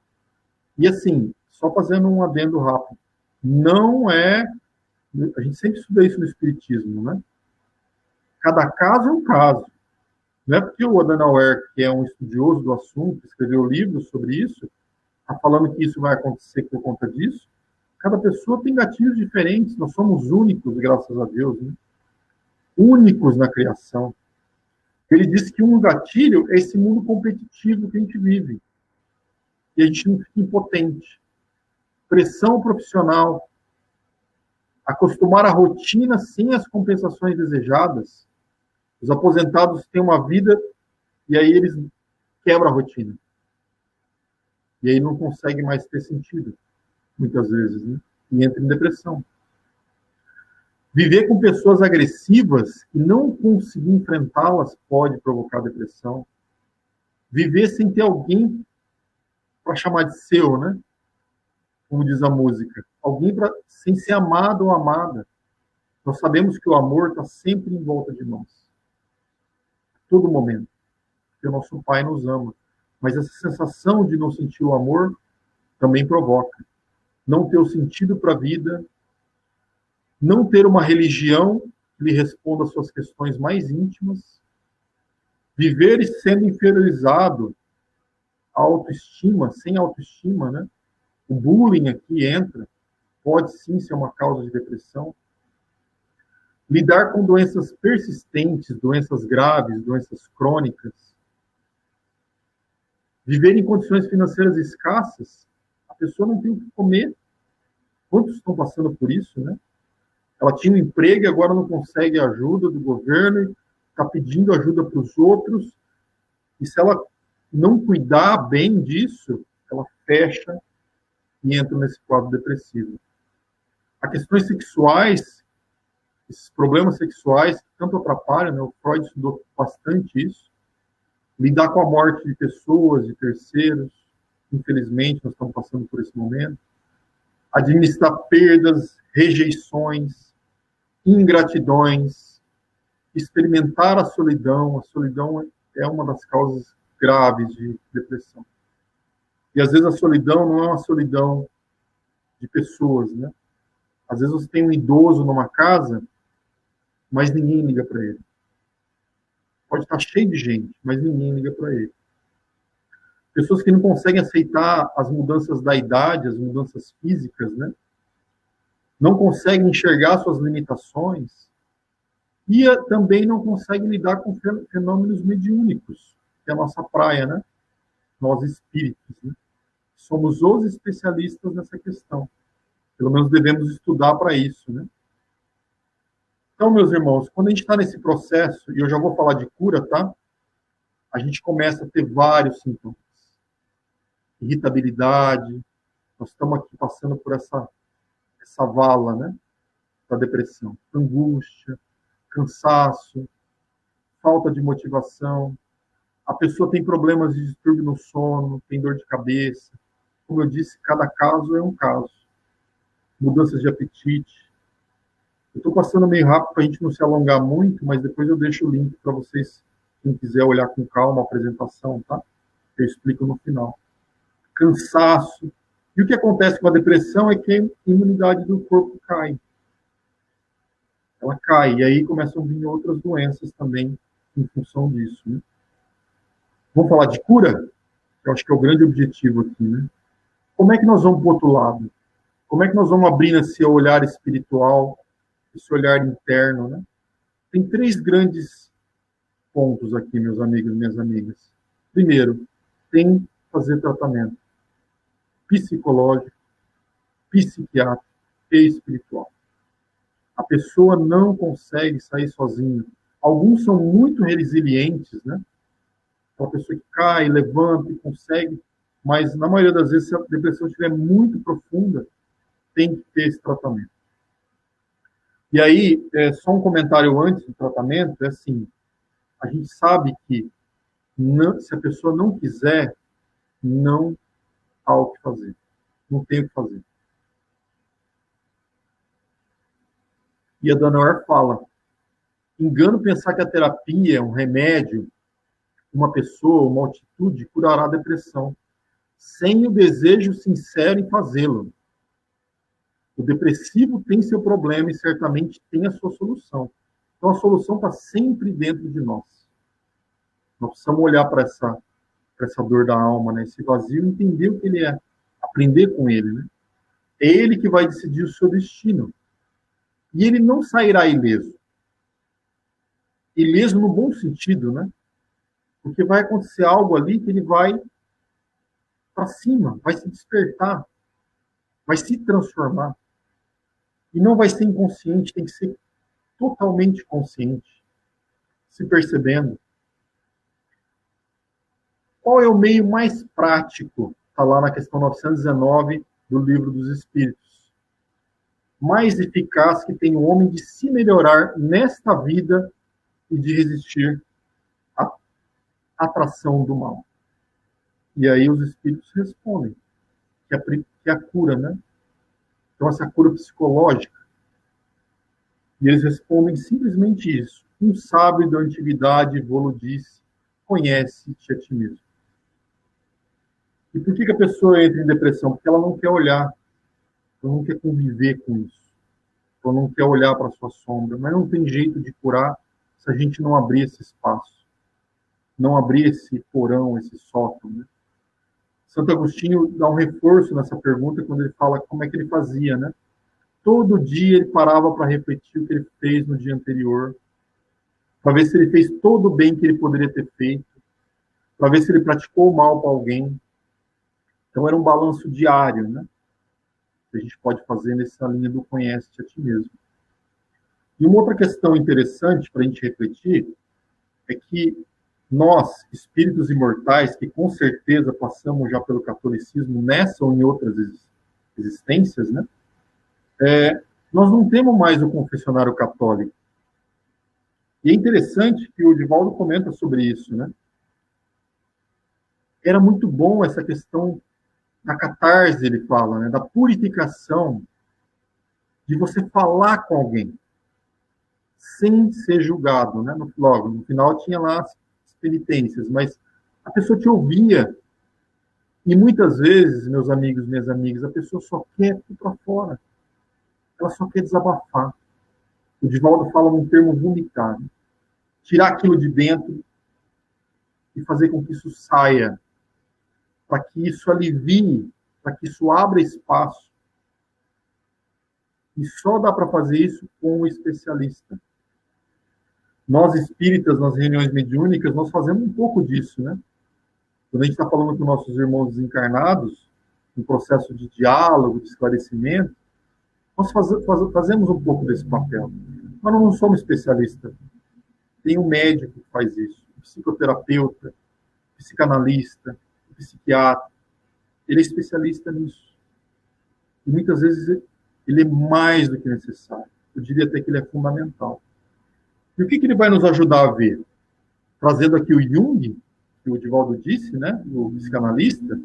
E assim, só fazendo um adendo rápido. Não é... A gente sempre estuda isso no espiritismo, né? Cada caso é um caso. Não é porque o Adenauer, que é um estudioso do assunto, escreveu livros sobre isso, está falando que isso vai acontecer por conta disso. Cada pessoa tem gatilhos diferentes, nós somos únicos, graças a Deus, né? Únicos na criação. Ele disse que um gatilho é esse mundo competitivo que a gente vive. E a gente não fica impotente. Pressão profissional, acostumar a rotina sem as compensações desejadas. Os aposentados têm uma vida e aí eles quebram a rotina. E aí não consegue mais ter sentido, muitas vezes, né? E entra em depressão. Viver com pessoas agressivas e não conseguir enfrentá-las pode provocar depressão. Viver sem ter alguém para chamar de seu, né? Como diz a música. Alguém sem ser amado ou amada. Nós sabemos que o amor está sempre em volta de nós. A todo momento. Porque o nosso Pai nos ama. Mas essa sensação de não sentir o amor também provoca. Não ter o sentido para a vida, não ter uma religião que lhe responda às suas questões mais íntimas, viver sendo inferiorizado, a autoestima, sem autoestima, né? O bullying aqui entra, pode sim ser uma causa de depressão. Lidar com doenças persistentes, doenças graves, doenças crônicas. Viver em condições financeiras escassas, a pessoa não tem o que comer. Quantos estão passando por isso, né? Ela tinha um emprego e agora não consegue a ajuda do governo, está pedindo ajuda para os outros, e se ela não cuidar bem disso, ela fecha e entra nesse quadro depressivo. As questões sexuais, esses problemas sexuais que tanto atrapalham, né? O Freud estudou bastante isso. Lidar com a morte de pessoas, de terceiros, infelizmente nós estamos passando por esse momento. Administrar perdas, rejeições, ingratidões, experimentar a solidão. A solidão é uma das causas graves de depressão. E às vezes a solidão não é uma solidão de pessoas, né? Às vezes você tem um idoso numa casa, mas ninguém liga para ele. Pode estar cheio de gente, mas ninguém liga para ele. Pessoas que não conseguem aceitar as mudanças da idade, as mudanças físicas, né? Não conseguem enxergar suas limitações e também não conseguem lidar com fenômenos mediúnicos, que é a nossa praia, né? Nós espíritos, né? Somos os especialistas nessa questão. Pelo menos devemos estudar para isso, né? Então, meus irmãos, quando a gente está nesse processo, e eu já vou falar de cura, tá? A gente começa a ter vários sintomas. Irritabilidade, nós estamos aqui passando por essa vala, né? Da depressão. Angústia, cansaço, falta de motivação. A pessoa tem problemas de distúrbio no sono, tem dor de cabeça. Como eu disse, cada caso é um caso. Mudanças de apetite. Eu estou passando meio rápido para a gente não se alongar muito, mas depois eu deixo o link para vocês, quem quiser olhar com calma a apresentação, tá? Eu explico no final. Cansaço. E o que acontece com a depressão é que a imunidade do corpo cai. Ela cai, e aí começam a vir outras doenças também em função disso, né? Vamos falar de cura? Eu acho que é o grande objetivo aqui, né? Como é que nós vamos para o outro lado? Como é que nós vamos abrindo esse olhar espiritual, esse olhar interno, né? Tem 3 grandes pontos aqui, meus amigos e minhas amigas. Primeiro, tem que fazer tratamento psicológico, psiquiátrico e espiritual. A pessoa não consegue sair sozinha. Alguns são muito resilientes, né? Aquela pessoa que cai, levanta e consegue, mas na maioria das vezes, se a depressão estiver muito profunda, tem que ter esse tratamento. E aí, só um comentário antes do tratamento, é assim, a gente sabe que não, se a pessoa não quiser, não há o que fazer. Não tem o que fazer. E a Dona Or fala, engano pensar que a terapia, um remédio, uma pessoa, uma atitude curará a depressão, sem o desejo sincero em fazê-lo. O depressivo tem seu problema e certamente tem a sua solução. Então a solução está sempre dentro de nós. Nós precisamos olhar para essa dor da alma, né? Esse vazio, entender o que ele é, aprender com ele, né? É ele que vai decidir o seu destino. E ele não sairá ileso. Ileso no bom sentido, né? Porque vai acontecer algo ali que ele vai para cima, vai se despertar, vai se transformar. E não vai ser inconsciente, tem que ser totalmente consciente, se percebendo. Qual é o meio mais prático? Está lá na questão 919 do Livro dos Espíritos. Mais eficaz que tem o homem de se melhorar nesta vida e de resistir à atração do mal. E aí os Espíritos respondem que é a cura, né? Então, essa cura psicológica. E eles respondem simplesmente isso. Um sábio da antiguidade, Volo disse, conhece-te a ti mesmo. E por que a pessoa entra em depressão? Porque ela não quer olhar, ela não quer conviver com isso, ela não quer olhar para a sua sombra, mas não tem jeito de curar se a gente não abrir esse espaço, não abrir esse porão, esse sótão, né? Santo Agostinho dá um reforço nessa pergunta quando ele fala como é que ele fazia, né? Todo dia ele parava para refletir o que ele fez no dia anterior, para ver se ele fez todo o bem que ele poderia ter feito, para ver se ele praticou o mal para alguém. Então era um balanço diário, né? Que a gente pode fazer nessa linha do conhece-te a ti mesmo. E uma outra questão interessante para a gente refletir é que nós, espíritos imortais, que com certeza passamos já pelo catolicismo nessa ou em outras existências, né? Nós não temos mais o confessionário católico. E é interessante que o Divaldo comenta sobre isso, né? Era muito bom essa questão da catarse, ele fala, né? Da purificação, de você falar com alguém, sem ser julgado, né? Logo, no final tinha lá as penitências, mas a pessoa te ouvia. E muitas vezes, meus amigos, minhas amigas, a pessoa só quer ir para fora. Ela só quer desabafar. O Divaldo fala num termo vomitar. Tirar aquilo de dentro e fazer com que isso saia. Para que isso alivie, para que isso abra espaço. E só dá para fazer isso com um especialista. Nós espíritas, nas reuniões mediúnicas, nós fazemos um pouco disso, né? Quando a gente está falando com nossos irmãos desencarnados, no processo de diálogo, de esclarecimento, nós fazemos um pouco desse papel. Mas não somos especialistas. Tem um médico que faz isso, um psicoterapeuta, um psicanalista, um psiquiatra. Ele é especialista nisso. E muitas vezes ele é mais do que necessário. Eu diria até que ele é fundamental. E o que ele vai nos ajudar a ver? Trazendo aqui o Jung, que o Divaldo disse, né, o psicanalista,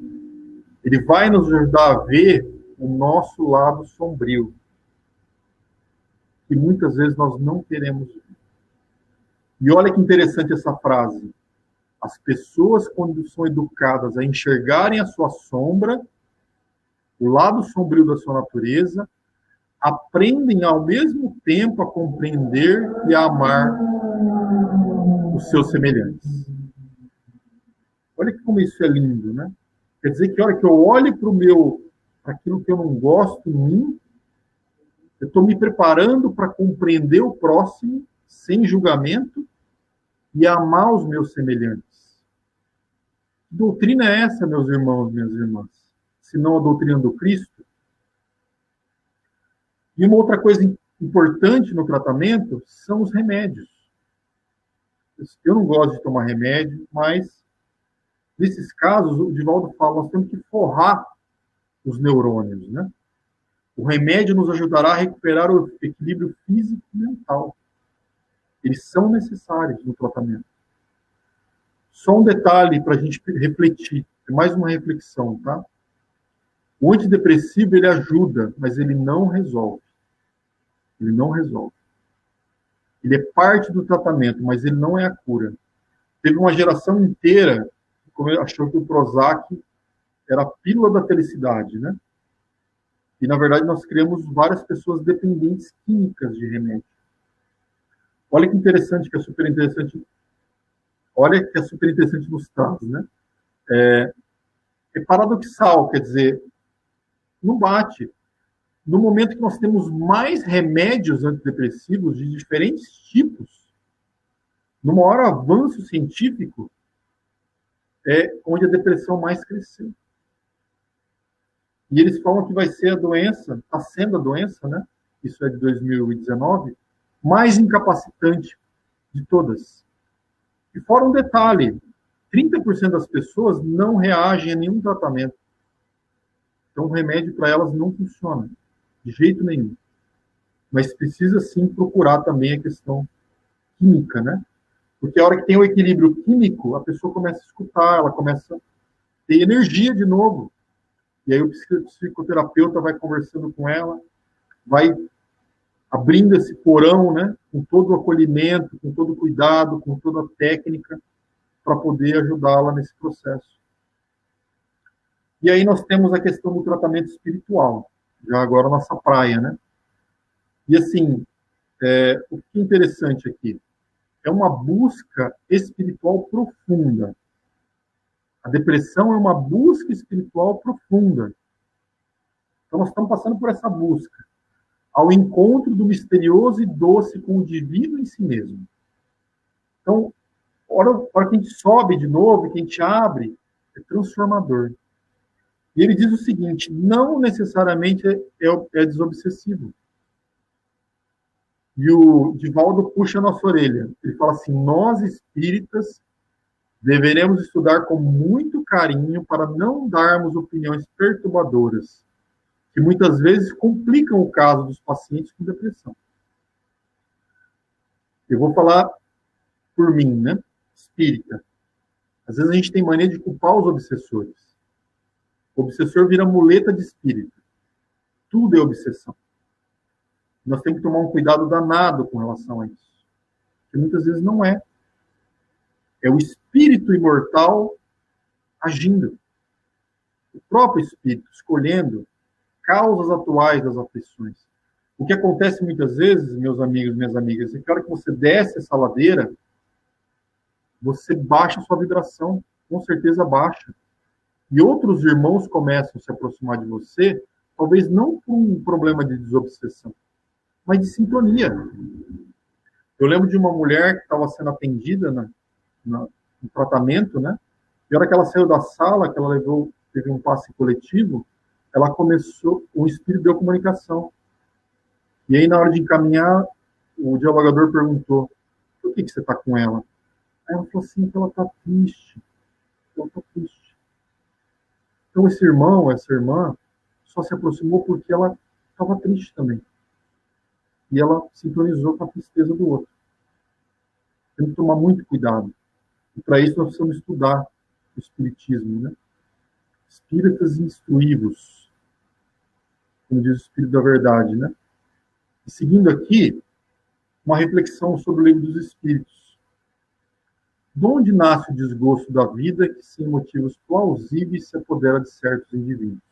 ele vai nos ajudar a ver o nosso lado sombrio, que muitas vezes nós não queremos ver. E olha que interessante essa frase. As pessoas, quando são educadas a enxergarem a sua sombra, o lado sombrio da sua natureza, aprendem ao mesmo tempo a compreender e a amar os seus semelhantes. Olha como isso é lindo, né? Quer dizer que a hora que eu olho para aquilo que eu não gosto em mim, eu estou me preparando para compreender o próximo sem julgamento e amar os meus semelhantes. Que doutrina é essa, meus irmãos e minhas irmãs? Se não a doutrina do Cristo? E uma outra coisa importante no tratamento são os remédios. Eu não gosto de tomar remédio, mas nesses casos, o Divaldo fala, nós temos que forrar os neurônios, né? O remédio nos ajudará a recuperar o equilíbrio físico e mental. Eles são necessários no tratamento. Só um detalhe para a gente refletir, mais uma reflexão, tá? O antidepressivo, ele ajuda, mas ele não resolve. Ele não resolve. Ele é parte do tratamento, mas ele não é a cura. Teve uma geração inteira que achou que o Prozac era a pílula da felicidade, né? E, na verdade, nós criamos várias pessoas dependentes químicas de remédio. Olha que interessante, que é super interessante. Olha que é super interessante nos traz, né? É paradoxal, quer dizer, não bate. No momento que nós temos mais remédios antidepressivos de diferentes tipos, no maior avanço científico, é onde a depressão mais cresceu. E eles falam que vai ser a doença, está sendo a doença, né? Isso é de 2019, mais incapacitante de todas. E fora um detalhe, 30% das pessoas não reagem a nenhum tratamento. Então o remédio para elas não funciona, de jeito nenhum. Mas precisa sim procurar também a questão química, né? Porque a hora que tem o equilíbrio químico, a pessoa começa a escutar, ela começa a ter energia de novo. E aí o psicoterapeuta vai conversando com ela, vai abrindo esse porão, né, com todo o acolhimento, com todo o cuidado, com toda a técnica, para poder ajudá-la nesse processo. E aí nós temos a questão do tratamento espiritual, já agora a nossa praia, né? E assim, o que é interessante aqui? É uma busca espiritual profunda. A depressão é uma busca espiritual profunda. Então nós estamos passando por essa busca, ao encontro do misterioso e doce com o divino em si mesmo. Então, a hora que a gente sobe de novo, que a gente abre, é transformador. E ele diz o seguinte, não necessariamente é desobsessivo. E o Divaldo puxa a nossa orelha. Ele fala assim, nós espíritas deveremos estudar com muito carinho para não darmos opiniões perturbadoras, que muitas vezes complicam o caso dos pacientes com depressão. Eu vou falar por mim, né? Espírita. Às vezes a gente tem mania de culpar os obsessores. O obsessor vira muleta de espírito. Tudo é obsessão. Nós temos que tomar um cuidado danado com relação a isso. Porque muitas vezes não é. É o espírito imortal agindo. O próprio espírito escolhendo causas atuais das aflições. O que acontece muitas vezes, meus amigos, minhas amigas, é que a hora que você desce essa ladeira, você baixa a sua vibração, com certeza baixa. E outros irmãos começam a se aproximar de você, talvez não por um problema de desobsessão, mas de sintonia. Eu lembro de uma mulher que estava sendo atendida no tratamento, né? E a hora que ela saiu da sala, que ela teve um passe coletivo, ela começou, o espírito deu comunicação. E aí, na hora de encaminhar, o dialogador perguntou, por que você está com ela? Aí ela falou assim, que ela está triste. Ela está triste. Então, esse irmão, essa irmã, só se aproximou porque ela estava triste também. E ela sintonizou com a tristeza do outro. Tem que tomar muito cuidado. E para isso nós precisamos estudar o espiritismo, né? Espíritas instruí-vos, como diz o Espírito da Verdade, né? E seguindo aqui, uma reflexão sobre o Livro dos Espíritos. De onde nasce o desgosto da vida que, sem motivos plausíveis, se apodera de certos indivíduos?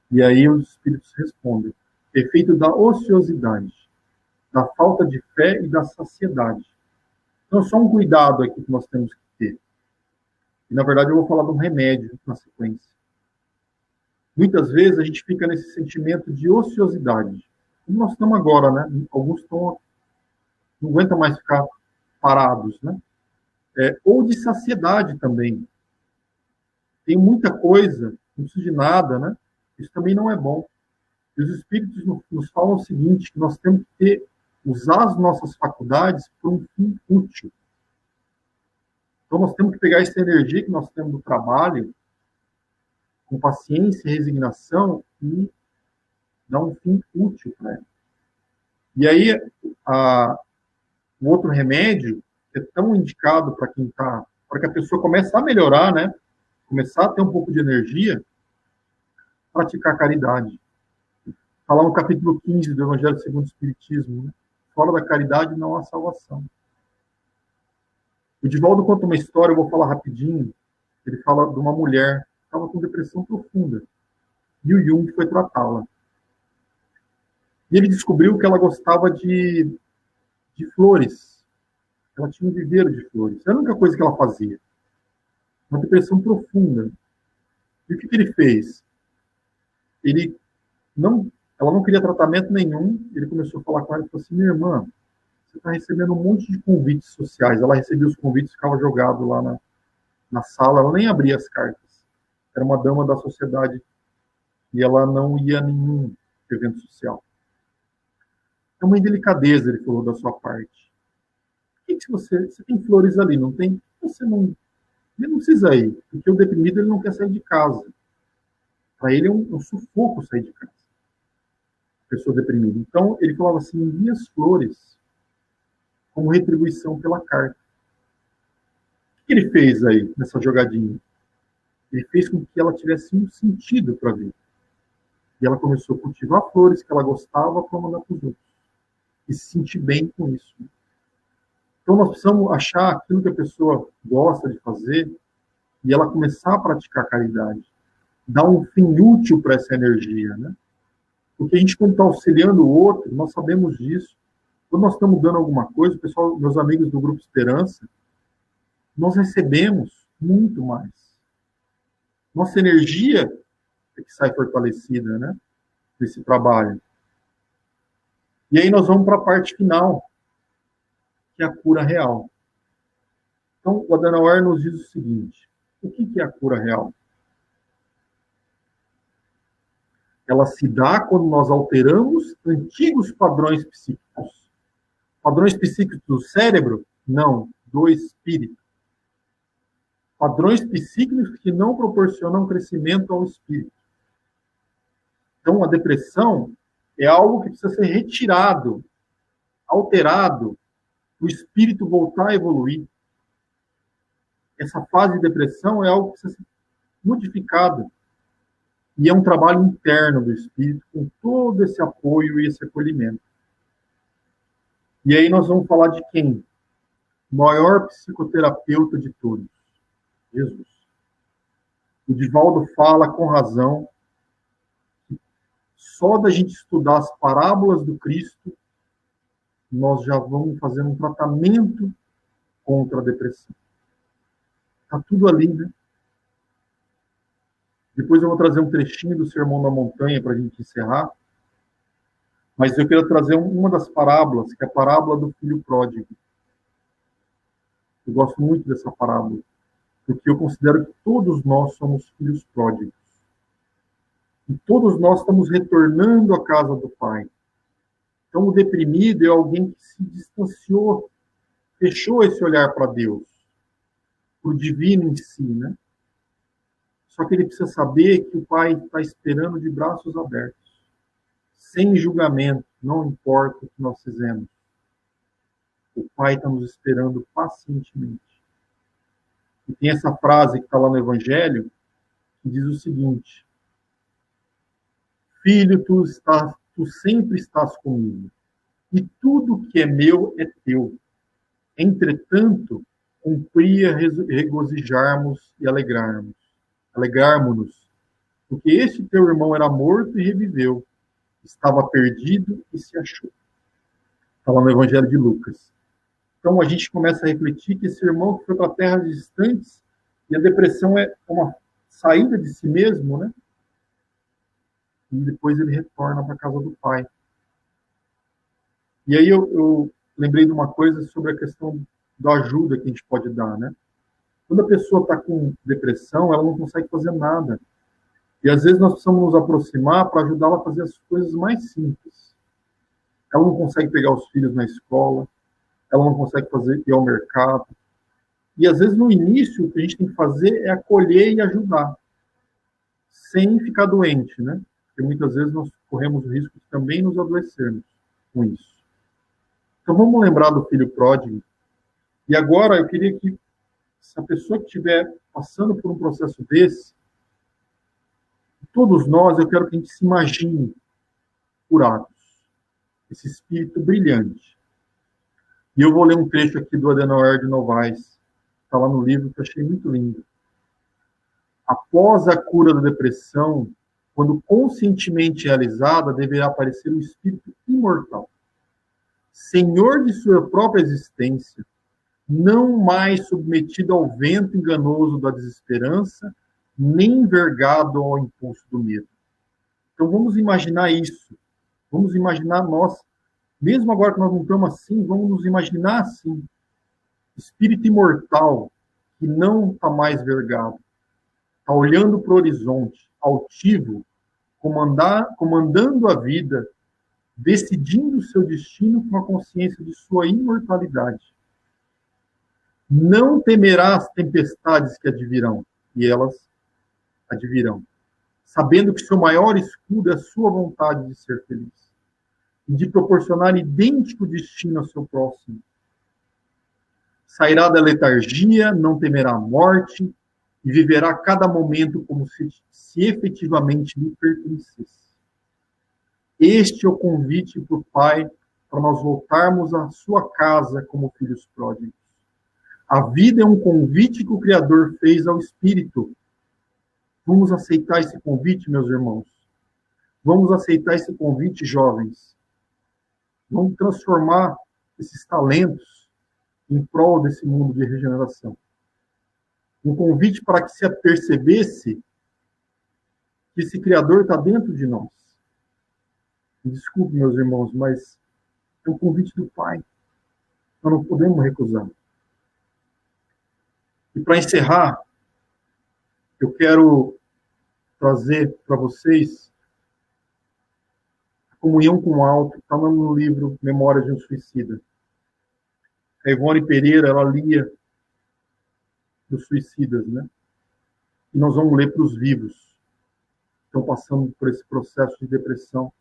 E aí os Espíritos respondem. Efeito da ociosidade, da falta de fé e da saciedade. Então, só um cuidado aqui que nós temos que ter. E, na verdade, eu vou falar de um remédio na sequência. Muitas vezes a gente fica nesse sentimento de ociosidade. Como nós estamos agora, né? Alguns não aguentam mais ficar parados, né? Ou de saciedade também. Tem muita coisa, não precisa de nada, né? Isso também não é bom. E os Espíritos nos falam o seguinte, que nós temos que usar as nossas faculdades para um fim útil. Então, nós temos que pegar essa energia que nós temos do trabalho, com paciência e resignação, e dar um fim útil para ela. E aí, o outro remédio é tão indicado para quem está, para que a pessoa comece a melhorar, né? Começar a ter um pouco de energia, praticar caridade. Está lá no capítulo 15 do Evangelho segundo o Espiritismo, né? Fora da caridade não há salvação. O Divaldo conta uma história, eu vou falar rapidinho. Ele fala de uma mulher que estava com depressão profunda. E o Jung foi tratá-la. E ele descobriu que ela gostava de flores. Ela tinha um viveiro de flores. Era a única coisa que ela fazia. Uma depressão profunda. E o que ele fez? Ela não queria tratamento nenhum. Ele começou a falar com ela e falou assim: minha irmã, você está recebendo um monte de convites sociais. Ela recebia os convites, ficava jogado lá na sala. Ela nem abria as cartas. Era uma dama da sociedade e ela não ia a nenhum evento social. É uma indelicadeza, ele falou, da sua parte. Por que você tem flores ali, não tem? Você não... Ele não precisa ir, porque o deprimido ele não quer sair de casa. Para ele é um sufoco sair de casa. Pessoa deprimida. Então, ele falava assim: envie as flores como retribuição pela carta. O que ele fez aí, nessa jogadinha? Ele fez com que ela tivesse um sentido para a vida. E ela começou a cultivar flores que ela gostava para mandar para os outros. E se sentir bem com isso. Então, nós precisamos achar aquilo que a pessoa gosta de fazer e ela começar a praticar caridade. Dar um fim útil para essa energia, né? Porque a gente, quando está auxiliando o outro, nós sabemos disso. Quando nós estamos dando alguma coisa, o pessoal, meus amigos do Grupo Esperança, nós recebemos muito mais. Nossa energia é que sai fortalecida, né? Desse trabalho. E aí nós vamos para a parte final, que é a cura real. Então, o Adenauer nos diz o seguinte: o que é a cura real? Ela se dá quando nós alteramos antigos padrões psíquicos. Padrões psíquicos do cérebro? Não, do espírito. Padrões psíquicos que não proporcionam crescimento ao espírito. Então, a depressão é algo que precisa ser retirado, alterado, o espírito voltar a evoluir. Essa fase de depressão é algo que precisa ser modificado. E é um trabalho interno do espírito, com todo esse apoio e esse acolhimento. E aí nós vamos falar de quem? O maior psicoterapeuta de todos, Jesus. O Divaldo fala com razão que só da gente estudar as parábolas do Cristo, nós já vamos fazendo um tratamento contra a depressão. Está tudo ali, né? Depois eu vou trazer um trechinho do Sermão da Montanha para a gente encerrar. Mas eu quero trazer uma das parábolas, que é a parábola do filho pródigo. Eu gosto muito dessa parábola, porque eu considero que todos nós somos filhos pródigos. E todos nós estamos retornando à casa do Pai. Então, o deprimido é alguém que se distanciou, fechou esse olhar para Deus, para o divino em si, né? Só que ele precisa saber que o Pai está esperando de braços abertos, sem julgamento, não importa o que nós fizemos. O Pai está nos esperando pacientemente. E tem essa frase que está lá no Evangelho, que diz o seguinte: Filho, tu sempre estás comigo, e tudo que é meu é teu. Entretanto, cumpria regozijarmos e alegrarmos-nos, porque este teu irmão era morto e reviveu, estava perdido e se achou. Está lá no Evangelho de Lucas. Então a gente começa a refletir que esse irmão que foi para terras distantes, e a depressão é uma saída de si mesmo, né? E depois ele retorna para a casa do Pai. E aí eu lembrei de uma coisa sobre a questão da ajuda que a gente pode dar, né? Quando a pessoa está com depressão, ela não consegue fazer nada. E às vezes nós precisamos nos aproximar para ajudá-la a fazer as coisas mais simples. Ela não consegue pegar os filhos na escola, ela não consegue ir ao mercado. E às vezes no início o que a gente tem que fazer é acolher e ajudar, sem ficar doente, né? Porque muitas vezes nós corremos o risco de também nos adoecermos com isso. Então vamos lembrar do filho pródigo. E agora eu queria que, se a pessoa que estiver passando por um processo desse, todos nós, eu quero que a gente se imagine curados. Esse espírito brilhante. E eu vou ler um trecho aqui do Adenoir de Novaes, está lá no livro, que eu achei muito lindo. Após a cura da depressão, quando conscientemente realizada, deverá aparecer um espírito imortal, senhor de sua própria existência, não mais submetido ao vento enganoso da desesperança, nem envergado ao impulso do medo. Então vamos imaginar isso. Vamos imaginar nós, mesmo agora que nós não estamos assim, vamos nos imaginar assim. Espírito imortal, que não está mais vergado, está olhando para o horizonte, altivo, comandando a vida, decidindo o seu destino com a consciência de sua imortalidade. Não temerá as tempestades que advirão, e elas advirão, sabendo que seu maior escudo é a sua vontade de ser feliz, e de proporcionar idêntico destino ao seu próximo. Sairá da letargia, não temerá a morte, e viverá cada momento como se efetivamente lhe pertencesse. Este é o convite para o Pai, para nós voltarmos à sua casa como filhos pródigos. A vida é um convite que o Criador fez ao Espírito. Vamos aceitar esse convite, meus irmãos. Vamos aceitar esse convite, jovens. Vamos transformar esses talentos em prol desse mundo de regeneração. Um convite para que se apercebesse que esse Criador está dentro de nós. Desculpe, meus irmãos, mas é um convite do Pai. Nós não podemos recusar. E para encerrar, eu quero trazer para vocês a comunhão com o alto, está no livro Memórias de um Suicida. A Ivone Pereira, ela lia dos suicidas, né? E nós vamos ler para os vivos, que estão passando por esse processo de depressão.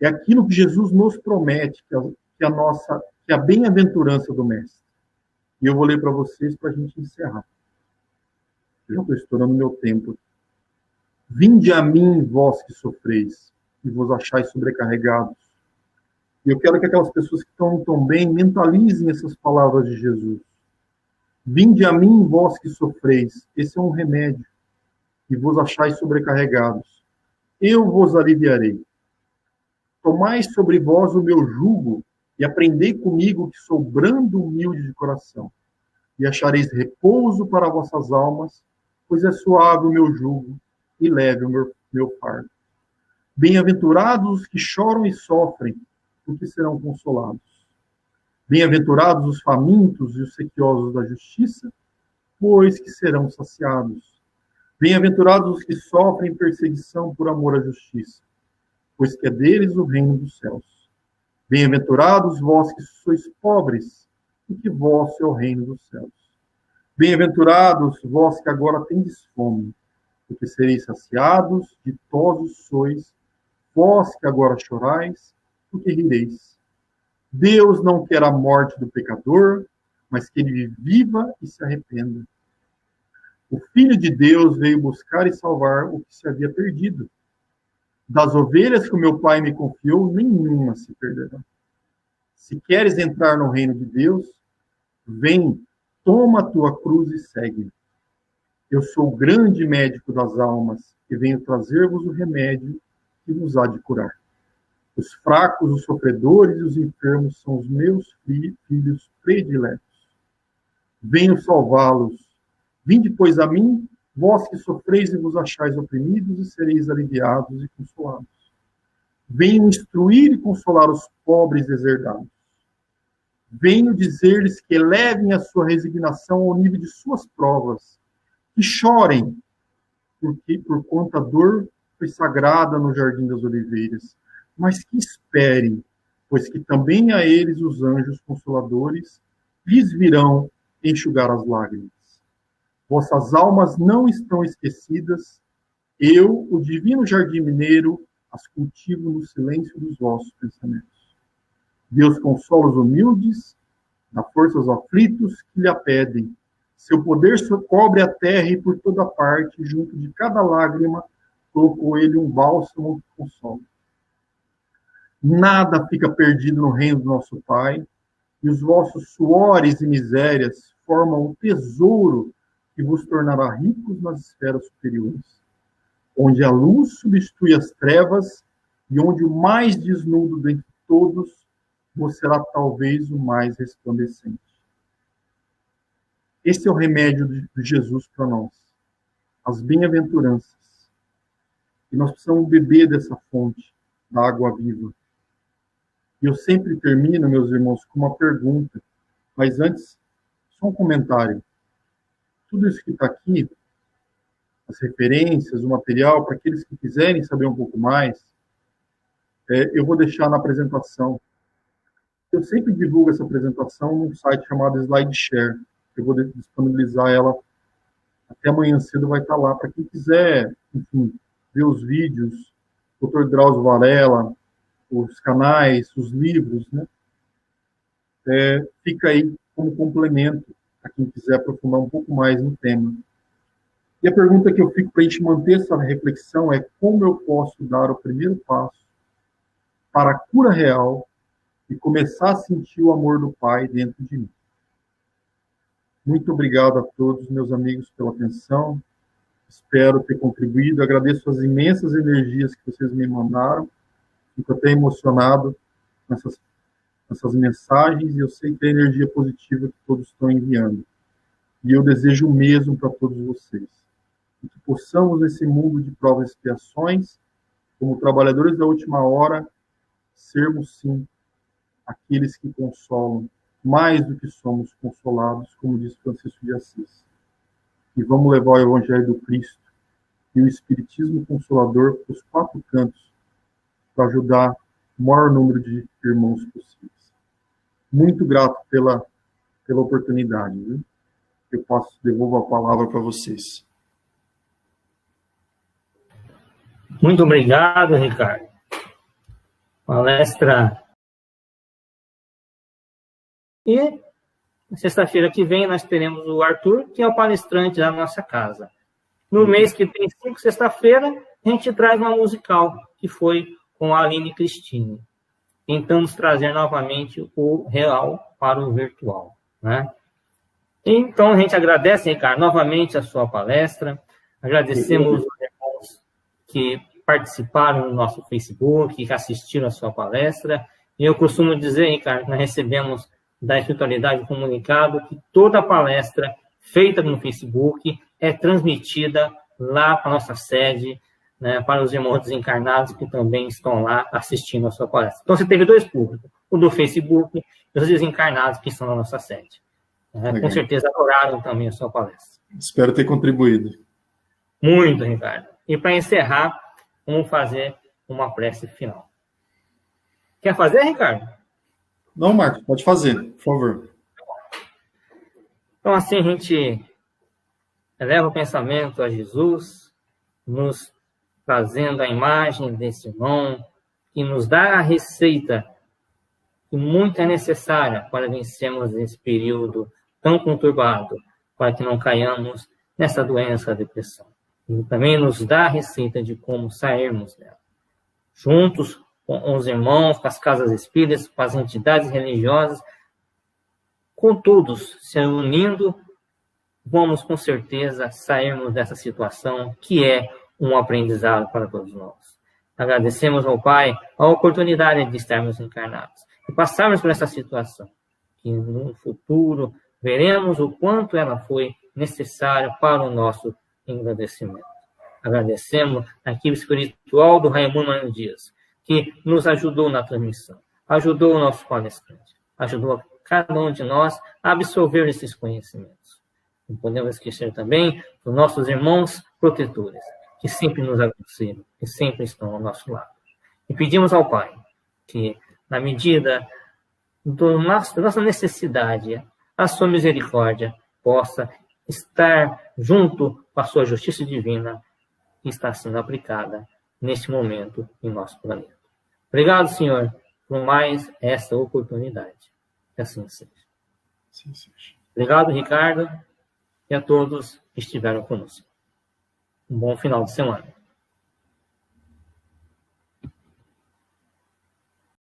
É aquilo que Jesus nos promete, que é a bem-aventurança do Mestre. E eu vou ler para vocês para a gente encerrar. Eu já estou estourando meu tempo. Vinde a mim, vós que sofreis, e vos achais sobrecarregados. E eu quero que aquelas pessoas que estão tão bem mentalizem essas palavras de Jesus. Vinde a mim, vós que sofreis. Esse é um remédio. E vos achais sobrecarregados. Eu vos aliviarei. Tomai sobre vós o meu jugo e aprendei comigo que sou brando e humilde de coração. E achareis repouso para vossas almas, pois é suave o meu jugo e leve o meu fardo. Bem-aventurados os que choram e sofrem, porque serão consolados. Bem-aventurados os famintos e os sequiosos da justiça, pois que serão saciados. Bem-aventurados os que sofrem perseguição por amor à justiça, pois que é deles o reino dos céus. Bem-aventurados vós que sois pobres, porque vosso é o reino dos céus. Bem-aventurados vós que agora tendes fome, porque sereis saciados, ditosos sois, vós que agora chorais, porque rireis. Deus não quer a morte do pecador, mas que ele viva e se arrependa. O Filho de Deus veio buscar e salvar o que se havia perdido. Das ovelhas que o meu Pai me confiou, nenhuma se perderá. Se queres entrar no reino de Deus, vem, toma a tua cruz e segue-me. Eu sou o grande médico das almas e venho trazer-vos o remédio que vos há de curar. Os fracos, os sofredores e os enfermos são os meus filhos prediletos. Venho salvá-los. Vinde, pois, a mim, vós que sofreis e vos achais oprimidos, e sereis aliviados e consolados. Venho instruir e consolar os pobres deserdados. Venho dizer-lhes que elevem a sua resignação ao nível de suas provas, que chorem, porque por quanto a dor foi sagrada no jardim das oliveiras, mas que esperem, pois que também a eles os anjos consoladores lhes virão enxugar as lágrimas. Vossas almas não estão esquecidas, eu, o divino jardineiro, as cultivo no silêncio dos vossos pensamentos. Deus consola os humildes, dá força aos aflitos que lhe a pedem, Seu poder cobre a terra e por toda parte, junto de cada lágrima, colocou ele um bálsamo que consola. Nada fica perdido no reino do nosso Pai, e os vossos suores e misérias formam um tesouro que vos tornará ricos nas esferas superiores, onde a luz substitui as trevas e onde o mais desnudo dentre todos vos será talvez o mais resplandecente. Esse é o remédio de Jesus para nós, as bem-aventuranças. E nós precisamos beber dessa fonte, da água viva. E eu sempre termino, meus irmãos, com uma pergunta. Mas antes, só um comentário. Tudo isso que está aqui, as referências, o material, para aqueles que quiserem saber um pouco mais, eu vou deixar na apresentação. Eu sempre divulgo essa apresentação num site chamado SlideShare. Eu vou disponibilizar ela até amanhã cedo, vai estar lá. Para quem quiser, enfim, ver os vídeos, Dr. Drauzio Varela, os canais, os livros, né? Fica aí como complemento para quem quiser aprofundar um pouco mais no tema. E a pergunta que eu fico para a gente manter essa reflexão é como eu posso dar o primeiro passo para a cura real e começar a sentir o amor do Pai dentro de mim. Muito obrigado a todos, meus amigos, pela atenção. Espero ter contribuído. Agradeço as imensas energias que vocês me mandaram. Fico até emocionado com essas mensagens, e eu sei que é a energia positiva que todos estão enviando. E eu desejo o mesmo para todos vocês. E que possamos, nesse mundo de provas e expiações, como trabalhadores da última hora, sermos, sim, aqueles que consolam, mais do que somos consolados, como diz Francisco de Assis. E vamos levar o Evangelho do Cristo e o Espiritismo Consolador para os 4 cantos, para ajudar o maior número de irmãos possíveis. Muito grato pela oportunidade. Viu? Eu devolvo a palavra para vocês. Muito obrigado, Ricardo. Palestra. E na sexta-feira que vem nós teremos o Arthur, que é o palestrante da nossa casa. No mês que tem 5 sexta-feira, a gente traz uma musical, que foi com a Aline Cristine. Tentamos trazer novamente o real para o virtual, né? Então, a gente agradece, Ricardo, novamente a sua palestra. Agradecemos os irmãos que participaram no nosso Facebook, que assistiram a sua palestra. E eu costumo dizer, Ricardo, nós recebemos da espiritualidade o comunicado que toda palestra feita no Facebook é transmitida lá para a nossa sede, né, para os irmãos desencarnados que também estão lá assistindo a sua palestra. Então, você teve 2 públicos, o do Facebook e os desencarnados que estão na nossa sede. Com certeza adoraram também a sua palestra. Espero ter contribuído. Muito, Ricardo. E para encerrar, vamos fazer uma prece final. Quer fazer, Ricardo? Não, Marcos, pode fazer, por favor. Então, assim, a gente eleva o pensamento a Jesus, nos trazendo a imagem desse irmão, que nos dá a receita que muito é necessária para vencermos esse período tão conturbado, para que não caiamos nessa doença, a depressão. E também nos dá a receita de como sairmos dela. Juntos com os irmãos, com as casas espíritas, com as entidades religiosas, com todos se unindo, vamos com certeza sairmos dessa situação que é um aprendizado para todos nós. Agradecemos ao Pai a oportunidade de estarmos encarnados e passarmos por essa situação, que no futuro veremos o quanto ela foi necessária para o nosso engrandecimento. Agradecemos a equipe espiritual do Raimundo Mano Dias, que nos ajudou na transmissão, ajudou o nosso palestrante, ajudou cada um de nós a absorver esses conhecimentos. Não podemos esquecer também dos nossos irmãos protetores, que sempre nos aconselham, que sempre estão ao nosso lado. E pedimos ao Pai que, na medida da nossa necessidade, a sua misericórdia possa estar junto com a sua justiça divina que está sendo aplicada neste momento em nosso planeta. Obrigado, Senhor, por mais essa oportunidade. Que assim seja. Sim, seja. Obrigado, Ricardo. e a todos que estiveram conosco. Um bom final de semana.